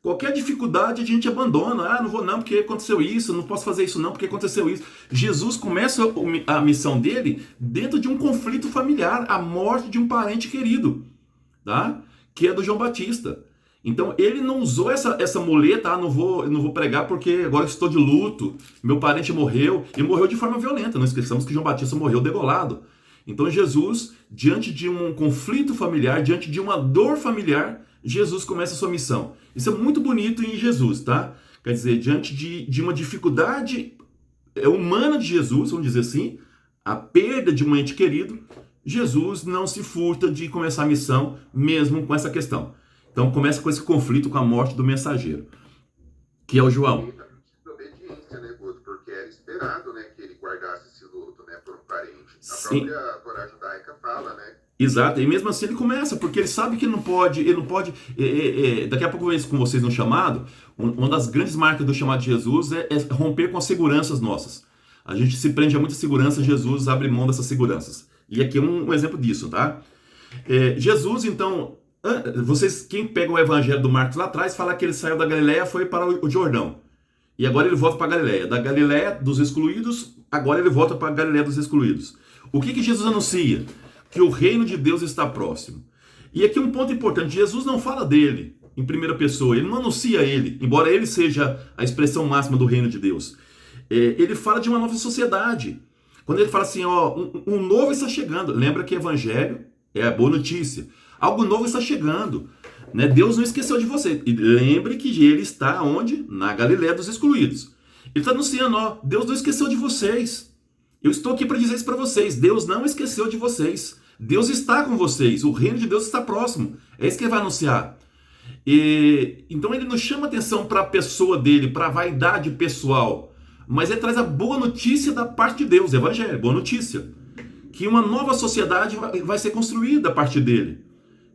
qualquer dificuldade a gente abandona. Não vou não porque aconteceu isso, não posso fazer isso não porque aconteceu isso. Jesus começa a missão dele dentro de um conflito familiar, a morte de um parente querido, tá? Que é do João Batista. Então, ele não usou essa muleta, não vou pregar porque agora estou de luto, meu parente morreu, e morreu de forma violenta. Não esqueçamos que João Batista morreu degolado. Então Jesus, diante de um conflito familiar, diante de uma dor familiar, Jesus começa a sua missão. Isso é muito bonito em Jesus, tá? Quer dizer, diante de uma dificuldade humana de Jesus, vamos dizer assim, a perda de um ente querido, Jesus não se furta de começar a missão, mesmo com essa questão. Então começa com esse conflito com a morte do mensageiro, que é o João. Obediência, né, Guto? Porque era esperado, né, que ele guardasse esse luto, né, por um parente. A Sim. própria Torá judaica fala, né? Exato, e mesmo assim ele começa, porque ele sabe que ele não pode, daqui a pouco eu vou ver isso com vocês no chamado. Uma das grandes marcas do chamado de Jesus é romper com as seguranças nossas. A gente se prende a muita segurança, Jesus abre mão dessas seguranças. E aqui é um exemplo disso, tá? Jesus, então, quem pega o evangelho do Marcos lá atrás, fala que ele saiu da Galileia, foi para o Jordão. E agora ele volta para a Galileia. Da Galileia dos excluídos, agora ele volta para a Galileia dos excluídos. O que Jesus anuncia? Que o reino de Deus está próximo. E aqui um ponto importante, Jesus não fala dele em primeira pessoa, ele não anuncia ele, embora ele seja a expressão máxima do reino de Deus. Ele fala de uma nova sociedade. Quando ele fala assim, um novo está chegando, lembra que evangelho é a boa notícia. Algo novo está chegando. Né? Deus não esqueceu de você. E lembre que ele está onde? Na Galileia dos excluídos. Ele está anunciando, Deus não esqueceu de vocês. Eu estou aqui para dizer isso para vocês. Deus não esqueceu de vocês. Deus está com vocês. O reino de Deus está próximo. É isso que ele vai anunciar. Então ele não chama atenção para a pessoa dele, para a vaidade pessoal. Mas ele traz a boa notícia da parte de Deus. Evangelho, boa notícia. Que uma nova sociedade vai ser construída a partir dele.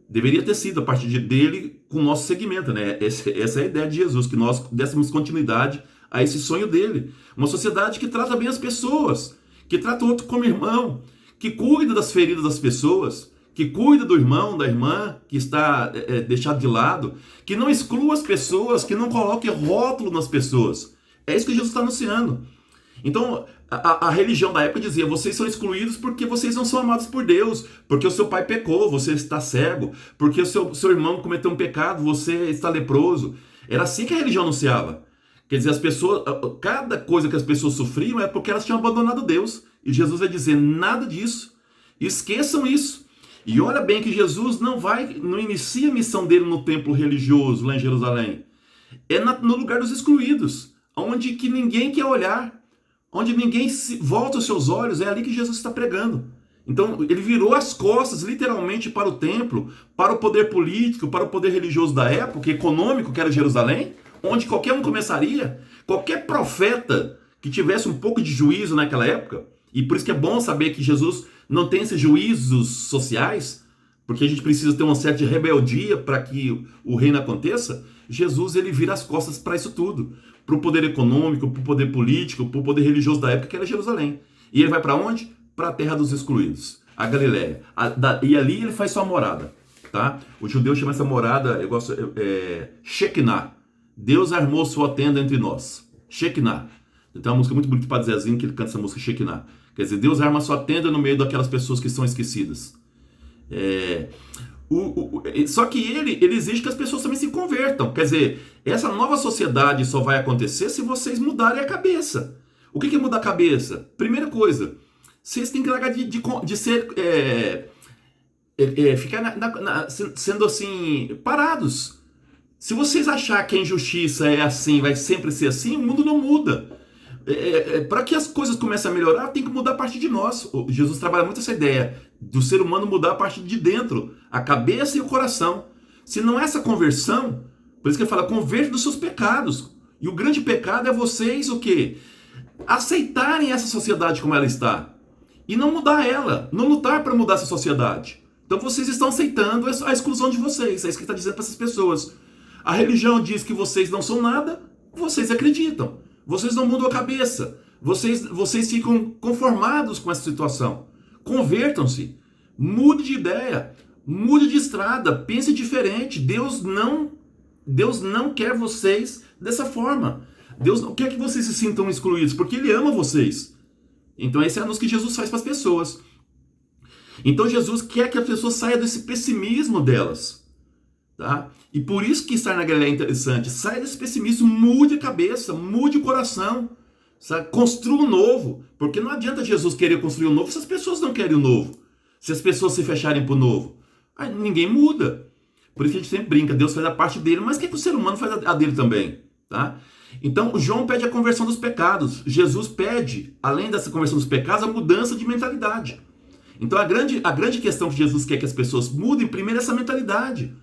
Deveria ter sido a partir dele com o nosso segmento, né? Essa é a ideia de Jesus, que nós dessemos continuidade a esse sonho dele. Uma sociedade que trata bem as pessoas, que trata o outro como irmão, que cuida das feridas das pessoas, que cuida do irmão, da irmã que está deixado de lado, que não exclua as pessoas, que não coloque rótulo nas pessoas. É isso que Jesus está anunciando. Então, a religião da época dizia, vocês são excluídos porque vocês não são amados por Deus, porque o seu pai pecou, você está cego, porque o seu irmão cometeu um pecado, você está leproso. Era assim que a religião anunciava. Quer dizer, as pessoas, cada coisa que as pessoas sofriam é porque elas tinham abandonado Deus. E Jesus vai dizer, nada disso. Esqueçam isso. E olha bem que Jesus não inicia a missão dele no templo religioso lá em Jerusalém. É no lugar dos excluídos, onde que ninguém quer olhar, onde ninguém volta os seus olhos, é ali que Jesus está pregando. Então ele virou as costas literalmente para o templo, para o poder político, para o poder religioso da época, econômico, que era Jerusalém, onde qualquer um começaria, qualquer profeta que tivesse um pouco de juízo naquela época, e por isso que é bom saber que Jesus não tem esses juízos sociais, porque a gente precisa ter uma certa rebeldia para que o reino aconteça. Jesus, ele vira as costas para isso tudo, para o poder econômico, para o poder político, para o poder religioso da época, que era Jerusalém. E ele vai para onde? Para a terra dos excluídos, a Galileia. E ali ele faz sua morada, tá? O judeu chama essa morada, eu gosto, Shekinah. Deus armou sua tenda entre nós. Shekinah. Tem uma música muito bonita para Zezinho, que ele canta essa música Shekinah. Quer dizer, Deus arma sua tenda no meio daquelas pessoas que são esquecidas. Só que ele exige que as pessoas também se convertam. Quer dizer, essa nova sociedade só vai acontecer se vocês mudarem a cabeça. O que é mudar a cabeça? Primeira coisa, vocês têm que largar de ser... ficar sendo assim, parados. Se vocês acharem que a injustiça é assim, vai sempre ser assim, o mundo não muda. Para que as coisas comecem a melhorar, tem que mudar a partir de nós. Jesus trabalha muito essa ideia do ser humano mudar a partir de dentro, a cabeça e o coração. Se não é essa conversão, por isso que ele fala, converte dos seus pecados. E o grande pecado é vocês o quê? Aceitarem essa sociedade como ela está. E não mudar ela, não lutar para mudar essa sociedade. Então vocês estão aceitando a exclusão de vocês. É isso que ele está dizendo para essas pessoas. A religião diz que vocês não são nada, vocês acreditam. Vocês não mudam a cabeça. Vocês ficam conformados com essa situação. Convertam-se. Mude de ideia. Mude de estrada. Pense diferente. Deus não quer vocês dessa forma. Deus não quer que vocês se sintam excluídos, porque Ele ama vocês. Então esse é o anúncio que Jesus faz para as pessoas. Então Jesus quer que a pessoa saia desse pessimismo delas. Tá? E por isso que estar na Galileia é interessante. Saia desse pessimismo, mude a cabeça, mude o coração, sabe? Construa o novo, porque não adianta Jesus querer construir o novo se as pessoas não querem o novo, se as pessoas se fecharem para o novo. Aí ninguém muda. Por isso que a gente sempre brinca, Deus faz a parte dele, mas que o ser humano faz a dele também. Tá? Então o João pede a conversão dos pecados, Jesus pede, além dessa conversão dos pecados, a mudança de mentalidade. Então a grande questão que Jesus quer que as pessoas mudem, primeiro, é essa mentalidade.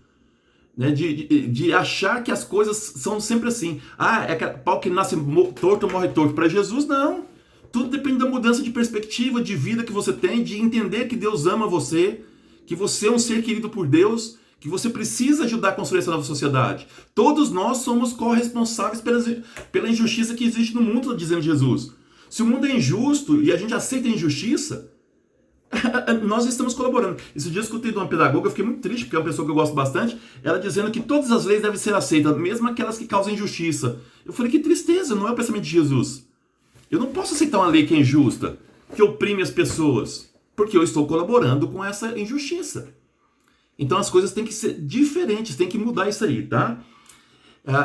Né, de achar que as coisas são sempre assim. É que pau que nasce torto morre torto. Para Jesus, não. Tudo depende da mudança de perspectiva, de vida que você tem, de entender que Deus ama você, que você é um ser querido por Deus, que você precisa ajudar a construir essa nova sociedade. Todos nós somos corresponsáveis pela injustiça que existe no mundo, dizendo Jesus. Se o mundo é injusto e a gente aceita a injustiça, nós estamos colaborando. Esse dia eu escutei de uma pedagoga, eu fiquei muito triste, porque é uma pessoa que eu gosto bastante, ela dizendo que todas as leis devem ser aceitas, mesmo aquelas que causam injustiça. Eu falei, que tristeza, não é o pensamento de Jesus. Eu não posso aceitar uma lei que é injusta, que oprime as pessoas, porque eu estou colaborando com essa injustiça. Então as coisas têm que ser diferentes, tem que mudar isso aí, tá?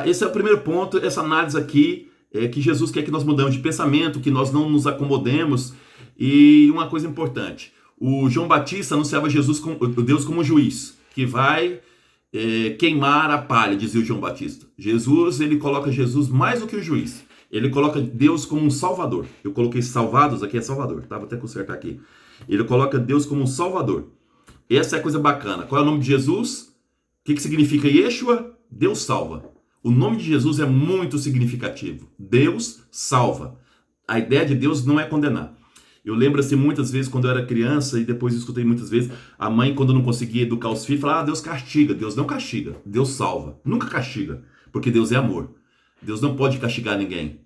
Esse é o primeiro ponto, essa análise aqui, que Jesus quer que nós mudemos de pensamento, que nós não nos acomodemos. E uma coisa importante, o João Batista anunciava Deus como um juiz, que vai queimar a palha, dizia o João Batista. Jesus, ele coloca Jesus mais do que o juiz. Ele coloca Deus como um salvador. Eu coloquei salvados, aqui é salvador, tá? Vou até consertar aqui. Ele coloca Deus como um salvador. Essa é a coisa bacana. Qual é o nome de Jesus? O que significa Yeshua? Deus salva. O nome de Jesus é muito significativo. Deus salva. A ideia de Deus não é condenar. Eu lembro assim, muitas vezes, quando eu era criança, e depois eu escutei muitas vezes, a mãe, quando não conseguia educar os filhos, falava, Deus castiga. Deus não castiga, Deus salva. Nunca castiga, porque Deus é amor. Deus não pode castigar ninguém.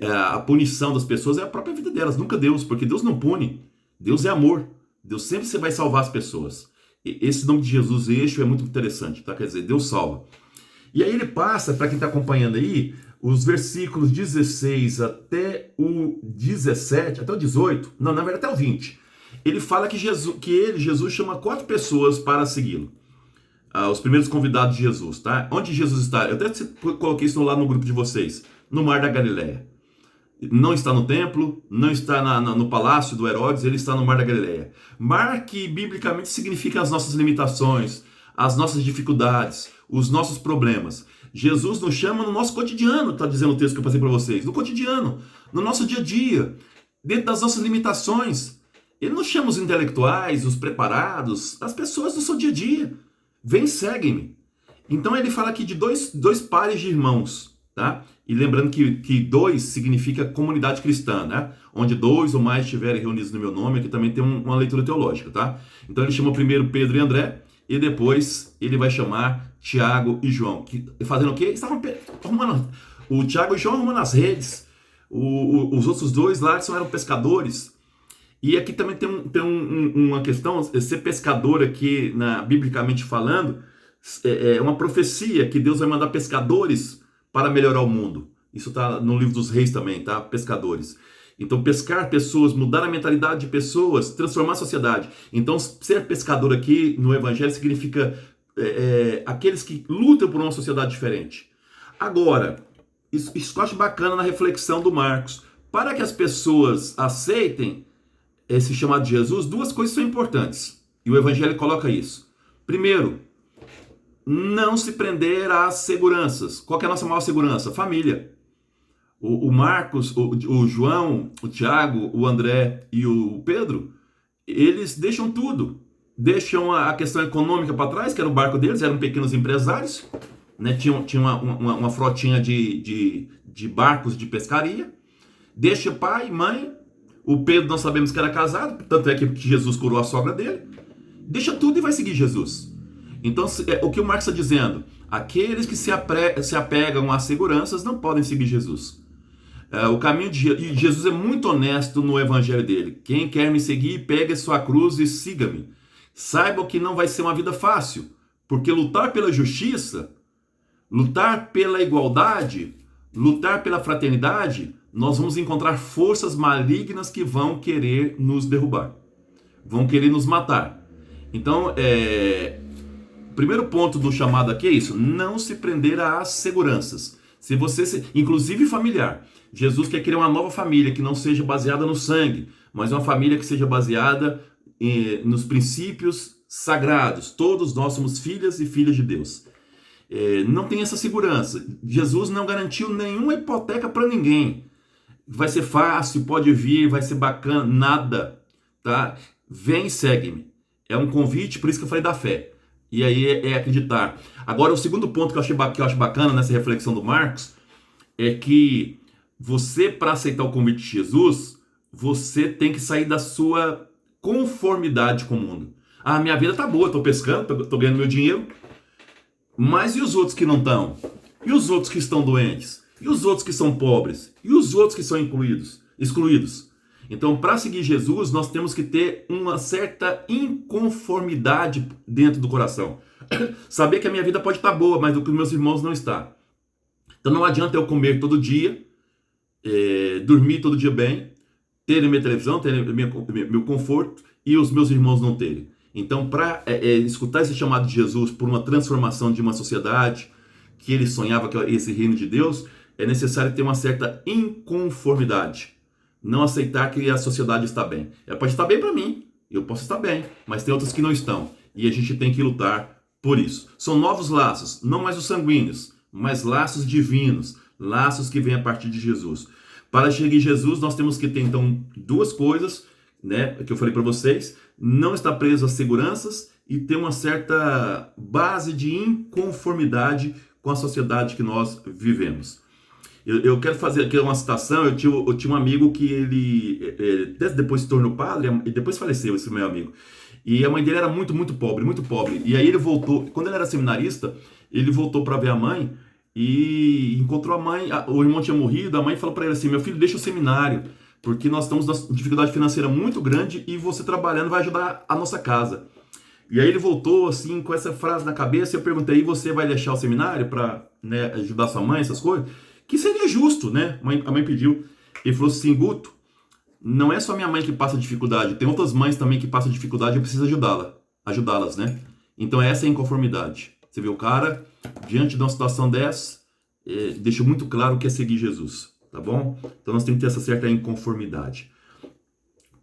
A punição das pessoas é a própria vida delas, nunca Deus, porque Deus não pune. Deus é amor. Deus sempre vai salvar as pessoas. Esse nome de Jesus, Eixo, é muito interessante, tá? Quer dizer, Deus salva. E aí ele passa, para quem está acompanhando aí, os versículos 16 até o 17, até o 18, não, na verdade até o 20, ele fala que Jesus chama 4 pessoas para segui-lo. Os primeiros convidados de Jesus, tá? Onde Jesus está? Eu até coloquei isso lá no grupo de vocês. No Mar da Galileia. Não está no templo, não está no palácio do Herodes, ele está no Mar da Galileia. Mar que biblicamente significa as nossas limitações, as nossas dificuldades, os nossos problemas. Jesus nos chama no nosso cotidiano, está dizendo o texto que eu passei para vocês. No cotidiano, no nosso dia a dia, dentro das nossas limitações. Ele não chama os intelectuais, os preparados, as pessoas do seu dia a dia. Vem, segue-me. Então ele fala aqui de dois pares de irmãos, tá? E lembrando que 2 significa comunidade cristã, né? Onde 2 ou mais estiverem reunidos no meu nome, aqui também tem uma leitura teológica, tá? Então ele chama primeiro Pedro e André, e depois ele vai chamar Tiago e João. Fazendo o quê? Estavam arrumando. O Tiago e João arrumando as redes. Os outros 2 lá eram pescadores. E aqui também tem uma questão, ser pescador aqui, biblicamente falando, é uma profecia que Deus vai mandar pescadores para melhorar o mundo. Isso está no livro dos reis também, tá? Pescadores. Então, pescar pessoas, mudar a mentalidade de pessoas, transformar a sociedade. Então, ser pescador aqui no Evangelho significa aqueles que lutam por uma sociedade diferente. Agora, isso que eu acho bacana na reflexão do Marcos. Para que as pessoas aceitem esse chamado de Jesus, 2 coisas são importantes. E o Evangelho coloca isso. Primeiro, não se prender às seguranças. Qual que é a nossa maior segurança? Família. O Marcos, o João, o Tiago, o André e o Pedro, eles deixam tudo. Deixam a questão econômica para trás, que era o barco deles, eram pequenos empresários, né? Tinha uma frotinha de barcos de pescaria. Deixa pai, mãe. O Pedro nós sabemos que era casado, tanto é que Jesus curou a sogra dele. Deixa tudo e vai seguir Jesus. Então, o que o Marcos está dizendo? Aqueles que se apegam às seguranças não podem seguir Jesus. O caminho de Jesus é muito honesto no evangelho dele. Quem quer me seguir, pegue sua cruz e siga-me. Saiba que não vai ser uma vida fácil, porque lutar pela justiça, lutar pela igualdade, lutar pela fraternidade, nós vamos encontrar forças malignas que vão querer nos derrubar, vão querer nos matar. Então, o primeiro ponto do chamado aqui é isso: não se prender às seguranças. Se você, inclusive familiar, Jesus quer criar uma nova família que não seja baseada no sangue, mas uma família que seja baseada nos princípios sagrados. Todos nós somos filhas e filhas de Deus. Não tem essa segurança. Jesus não garantiu nenhuma hipoteca para ninguém. Vai ser fácil, pode vir, vai ser bacana, nada, tá? Vem e segue-me. É um convite, por isso que eu falei da fé. E aí é acreditar. Agora, o segundo ponto que eu acho bacana nessa reflexão do Marcos é que você, para aceitar o convite de Jesus, você tem que sair da sua conformidade com o mundo. Minha vida tá boa, tô pescando, tô ganhando meu dinheiro. Mas e os outros que não estão? E os outros que estão doentes? E os outros que são pobres? E os outros que são excluídos? Então, para seguir Jesus, nós temos que ter uma certa inconformidade dentro do coração. Saber que a minha vida pode estar boa, mas do que os meus irmãos não está. Então, não adianta eu comer todo dia, dormir todo dia bem, ter minha televisão, ter meu conforto e os meus irmãos não terem. Então, para escutar esse chamado de Jesus por uma transformação de uma sociedade que ele sonhava, que é esse reino de Deus, é necessário ter uma certa inconformidade. Não aceitar que a sociedade está bem. Ela pode estar bem para mim, eu posso estar bem, mas tem outras que não estão. E a gente tem que lutar por isso. São novos laços, não mais os sanguíneos, mas laços divinos, laços que vêm a partir de Jesus. Para seguir Jesus, nós temos que ter, então, 2 coisas, né, que eu falei para vocês: não estar preso às seguranças e ter uma certa base de inconformidade com a sociedade que nós vivemos. Eu quero fazer aqui uma citação. Eu tinha um amigo que ele depois se tornou padre e depois faleceu, esse meu amigo. E a mãe dele era muito, muito pobre, muito pobre. E aí ele voltou, quando ele era seminarista, ele voltou para ver a mãe e encontrou a mãe. O irmão tinha morrido, a mãe falou para ele assim: meu filho, deixa o seminário, porque nós estamos numa dificuldade financeira muito grande e você trabalhando vai ajudar a nossa casa. E aí ele voltou assim com essa frase na cabeça. E eu perguntei: e você vai deixar o seminário para, né, ajudar sua mãe, essas coisas? que seria justo, né? A mãe pediu. Ele falou assim, Guto, não é só minha mãe que passa dificuldade, tem outras mães também que passam dificuldade, eu preciso ajudá-las, né? Então essa é a inconformidade. Você vê o cara, diante de uma situação dessa, deixou muito claro que é seguir Jesus, tá bom? Então nós temos que ter essa certa inconformidade.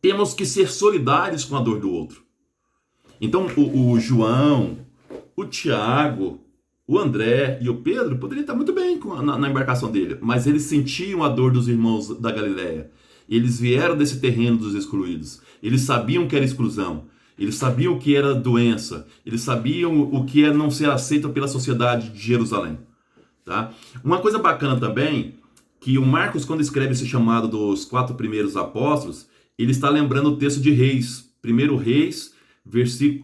Temos que ser solidários com a dor do outro. Então o João, o Tiago, o André e o Pedro poderiam estar muito bem na embarcação dele, mas eles sentiam a dor dos irmãos da Galileia. Eles vieram desse terreno dos excluídos. Eles sabiam que era exclusão. Eles sabiam o que era doença. Eles sabiam o que é não ser aceito pela sociedade de Jerusalém. Tá? Uma coisa bacana também, que o Marcos, quando escreve esse chamado dos 4 primeiros apóstolos, ele está lembrando o texto de Reis. 1 Reis,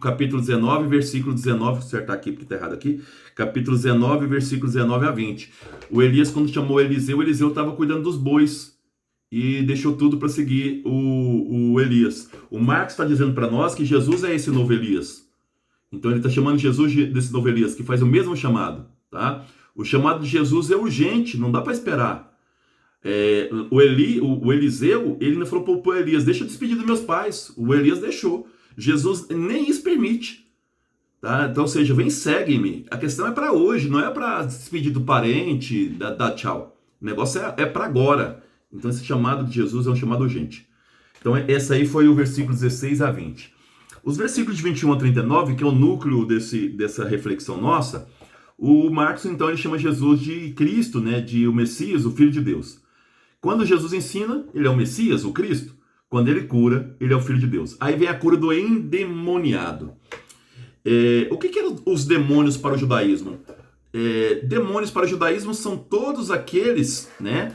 capítulo 19, versículo 19, vou acertar aqui porque está errado aqui, capítulo 19, versículo 19 a 20. O Elias, quando chamou Eliseu estava cuidando dos bois e deixou tudo para seguir o Elias. O Marcos está dizendo para nós que Jesus é esse novo Elias. Então ele está chamando Jesus desse novo Elias, que faz o mesmo chamado. Tá? O chamado de Jesus é urgente, não dá para esperar. O Eliseu, ele não falou para o Elias, deixa eu despedir dos meus pais. O Elias deixou. Jesus nem isso permite. Tá? Então, ou seja, vem, segue-me. A questão é para hoje, não é para despedir do parente, dar tchau. O negócio é para agora. Então, esse chamado de Jesus é um chamado urgente. Então, esse aí foi o versículo 16 a 20. Os versículos de 21 a 39, que é o núcleo dessa reflexão nossa, o Marcos, então, ele chama Jesus de Cristo, né, de o Messias, o Filho de Deus. Quando Jesus ensina, ele é o Messias, o Cristo. Quando ele cura, ele é o Filho de Deus. Aí vem a cura do endemoniado. O que eram os demônios para o judaísmo? Demônios para o judaísmo são todos aqueles, né?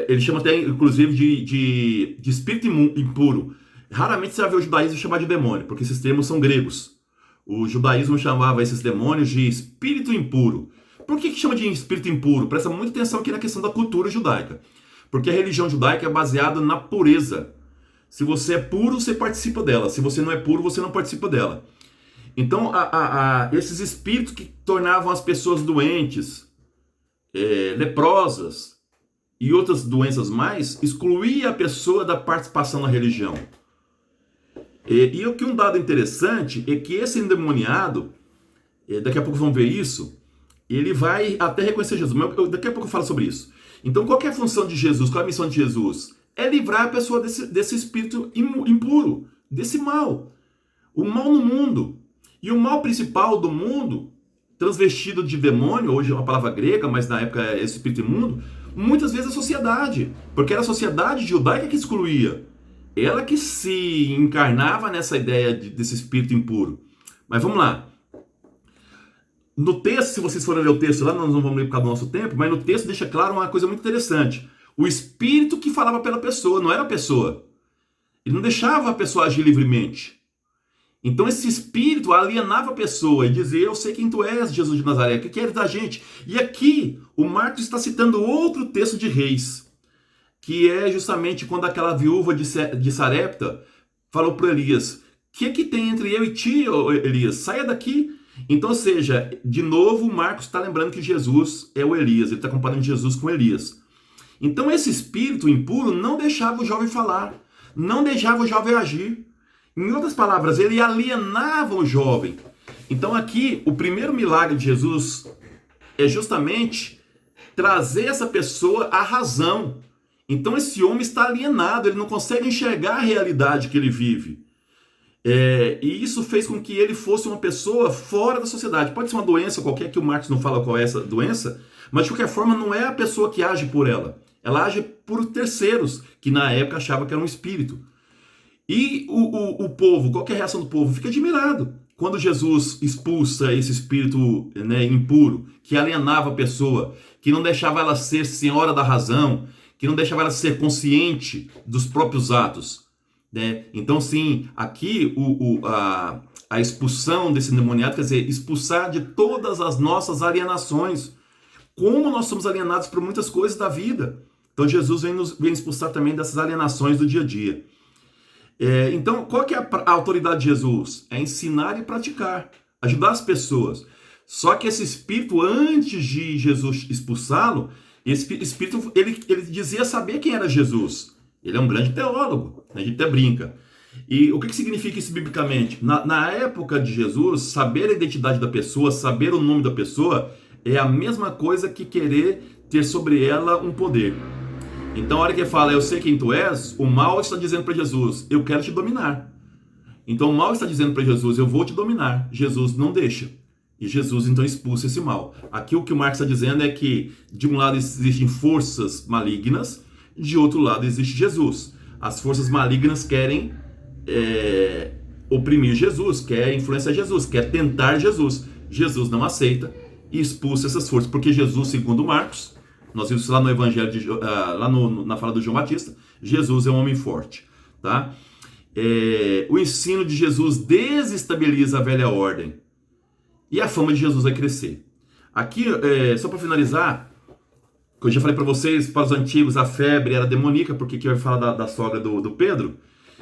Ele chama até, inclusive, de espírito impuro. Raramente você vai ver o judaísmo chamar de demônio, porque esses termos são gregos. O judaísmo chamava esses demônios de espírito impuro. Por que chama de espírito impuro? Presta muita atenção aqui na questão da cultura judaica. Porque a religião judaica é baseada na pureza. Se você é puro, você participa dela. Se você não é puro, você não participa dela. Então, esses espíritos que tornavam as pessoas doentes, leprosas e outras doenças mais, excluía a pessoa da participação na religião. E o que um dado interessante é que esse endemoniado, daqui a pouco vamos ver isso, ele vai até reconhecer Jesus. Mas daqui a pouco eu falo sobre isso. Então, qual é a função de Jesus? Qual é a missão de Jesus? É livrar a pessoa desse espírito impuro, desse mal. O mal no mundo. E o mal principal do mundo, transvestido de demônio, hoje é uma palavra grega, mas na época é esse espírito imundo, muitas vezes a sociedade. Porque era a sociedade judaica que excluía. Ela que se encarnava nessa ideia desse espírito impuro. Mas vamos lá. No texto, se vocês forem ler o texto lá, nós não vamos ler por causa do nosso tempo, mas no texto deixa claro uma coisa muito interessante. O espírito que falava pela pessoa, não era a pessoa. Ele não deixava a pessoa agir livremente. Então esse espírito alienava a pessoa e dizia, eu sei quem tu és, Jesus de Nazaré, o que queres da gente? E aqui o Marcos está citando outro texto de Reis, que é justamente quando aquela viúva de Sarepta falou para Elias, o que tem entre eu e ti, Elias? Saia daqui. Então, ou seja, de novo, Marcos está lembrando que Jesus é o Elias, ele está comparando Jesus com Elias. Então, esse espírito impuro não deixava o jovem falar, não deixava o jovem agir. Em outras palavras, ele alienava o jovem. Então, aqui, o primeiro milagre de Jesus é justamente trazer essa pessoa à razão. Então, esse homem está alienado, ele não consegue enxergar a realidade que ele vive. E isso fez com que ele fosse uma pessoa fora da sociedade. Pode ser uma doença qualquer, que o Marcos não fala qual é essa doença, mas de qualquer forma não é a pessoa que age por ela. Ela age por terceiros, que na época achavam que era um espírito. E o povo, qual que é a reação do povo? Fica admirado. Quando Jesus expulsa esse espírito, né, impuro, que alienava a pessoa, que não deixava ela ser senhora da razão, que não deixava ela ser consciente dos próprios atos. Né? Então, sim, aqui a expulsão desse endemoniado, quer dizer, expulsar de todas as nossas alienações. Como nós somos alienados por muitas coisas da vida. Então, Jesus vem expulsar também dessas alienações do dia a dia. Então, qual que é a autoridade de Jesus? É ensinar e praticar, ajudar as pessoas. Só que esse espírito, antes de Jesus expulsá-lo, E esse espírito, ele dizia saber quem era Jesus. Ele é um grande teólogo, a gente até brinca. E o que significa isso biblicamente? Na época de Jesus, saber a identidade da pessoa, saber o nome da pessoa, é a mesma coisa que querer ter sobre ela um poder. Então, a hora que ele fala, eu sei quem tu és, o mal está dizendo para Jesus, eu quero te dominar. Então, o mal está dizendo para Jesus, eu vou te dominar. Jesus não deixa. E Jesus, então, expulsa esse mal. Aqui o que o Marcos está dizendo é que, de um lado, existem forças malignas, de outro lado, existe Jesus. As forças malignas querem oprimir Jesus, quer influenciar Jesus, quer tentar Jesus. Jesus não aceita e expulsa essas forças, porque Jesus, segundo Marcos, nós vimos lá no Evangelho, na fala do João Batista, Jesus é um homem forte. Tá? O ensino de Jesus desestabiliza a velha ordem e a fama de Jesus vai crescer. Aqui, só para finalizar, que eu já falei para vocês, para os antigos, a febre era demoníaca, porque aqui vai falar da sogra do Pedro.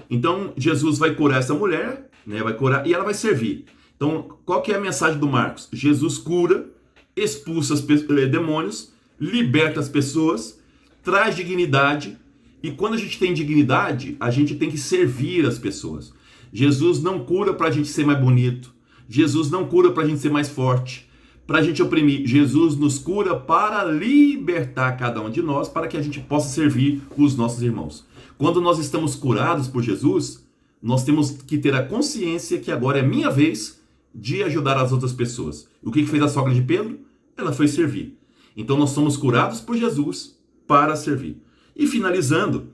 Então, Jesus vai curar essa mulher, né, vai curar, e ela vai servir. Então, qual que é a mensagem do Marcos? Jesus cura, expulsa os demônios, liberta as pessoas, traz dignidade, e quando a gente tem dignidade, a gente tem que servir as pessoas. Jesus não cura para a gente ser mais bonito, Jesus não cura para a gente ser mais forte, para a gente oprimir. Jesus nos cura para libertar cada um de nós, para que a gente possa servir os nossos irmãos. Quando nós estamos curados por Jesus, nós temos que ter a consciência que agora é minha vez de ajudar as outras pessoas. O que fez a sogra de Pedro? Ela foi servir. Então nós somos curados por Jesus para servir. E finalizando,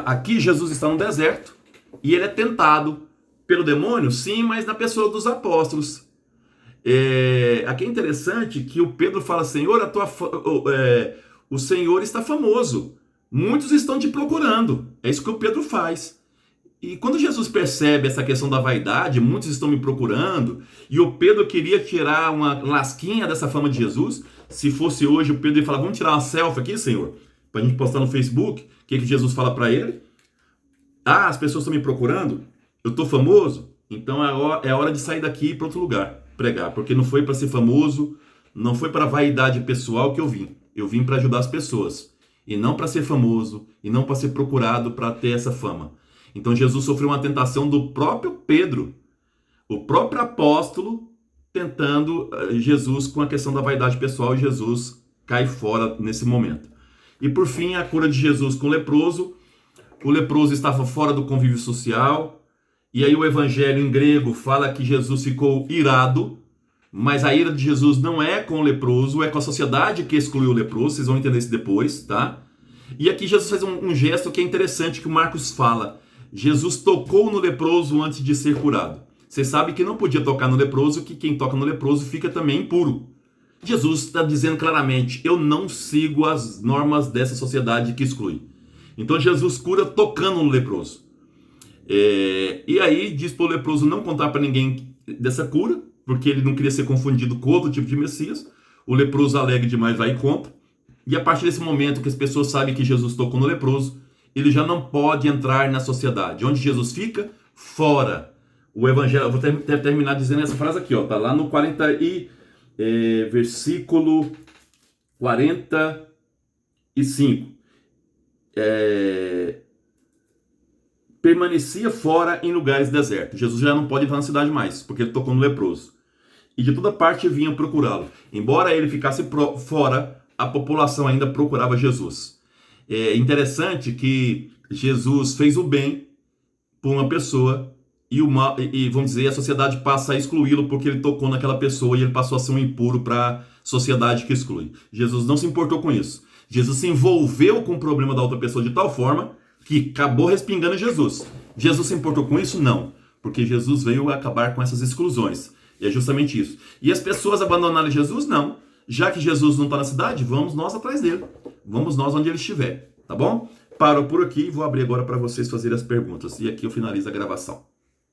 aqui Jesus está no deserto e ele é tentado pelo demônio, sim, mas na pessoa dos apóstolos. Aqui é interessante que o Pedro fala, Senhor, o Senhor está famoso. Muitos estão te procurando. É isso que o Pedro faz. E quando Jesus percebe essa questão da vaidade, muitos estão me procurando, e o Pedro queria tirar uma lasquinha dessa fama de Jesus, se fosse hoje o Pedro ia falar, vamos tirar uma selfie aqui, Senhor, para a gente postar no Facebook. O que Jesus fala para ele? As pessoas estão me procurando, eu estou famoso, então é hora de sair daqui e ir para outro lugar, pregar, porque não foi para ser famoso, não foi para vaidade pessoal que eu vim. Eu vim para ajudar as pessoas. E não para ser famoso, e não para ser procurado para ter essa fama. Então Jesus sofreu uma tentação do próprio Pedro, o próprio apóstolo, tentando Jesus com a questão da vaidade pessoal, e Jesus cai fora nesse momento. E por fim, a cura de Jesus com o leproso estava fora do convívio social, e aí o evangelho em grego fala que Jesus ficou irado, mas a ira de Jesus não é com o leproso, é com a sociedade que excluiu o leproso, vocês vão entender isso depois, tá? E aqui Jesus faz um gesto que é interessante, que o Marcos fala. Jesus tocou no leproso antes de ser curado. Você sabe que não podia tocar no leproso, que quem toca no leproso fica também impuro. Jesus está dizendo claramente, eu não sigo as normas dessa sociedade que exclui. Então Jesus cura tocando no leproso. E aí diz para o leproso não contar para ninguém dessa cura, porque ele não queria ser confundido com outro tipo de Messias. O leproso alegre demais vai e conta. E a partir desse momento que as pessoas sabem que Jesus tocou no leproso, ele já não pode entrar na sociedade. Onde Jesus fica? Fora. O evangelho, eu vou terminar dizendo essa frase aqui, ó, tá lá no versículo 45. Permanecia fora em lugares desertos. Jesus já não pode entrar na cidade mais, porque ele tocou no leproso. E de toda parte vinham procurá-lo. Embora ele ficasse fora, a população ainda procurava Jesus. É interessante que Jesus fez o bem por uma pessoa e vamos dizer, a sociedade passa a excluí-lo porque ele tocou naquela pessoa e ele passou a ser um impuro para a sociedade que exclui. Jesus não se importou com isso. Jesus se envolveu com o problema da outra pessoa de tal forma que acabou respingando em Jesus. Jesus se importou com isso? Não. Porque Jesus veio acabar com essas exclusões. E é justamente isso. E as pessoas abandonaram Jesus? Não. Já que Jesus não está na cidade, vamos nós atrás dele. Vamos nós onde ele estiver. Tá bom? Paro por aqui e vou abrir agora para vocês fazerem as perguntas. E aqui eu finalizo a gravação.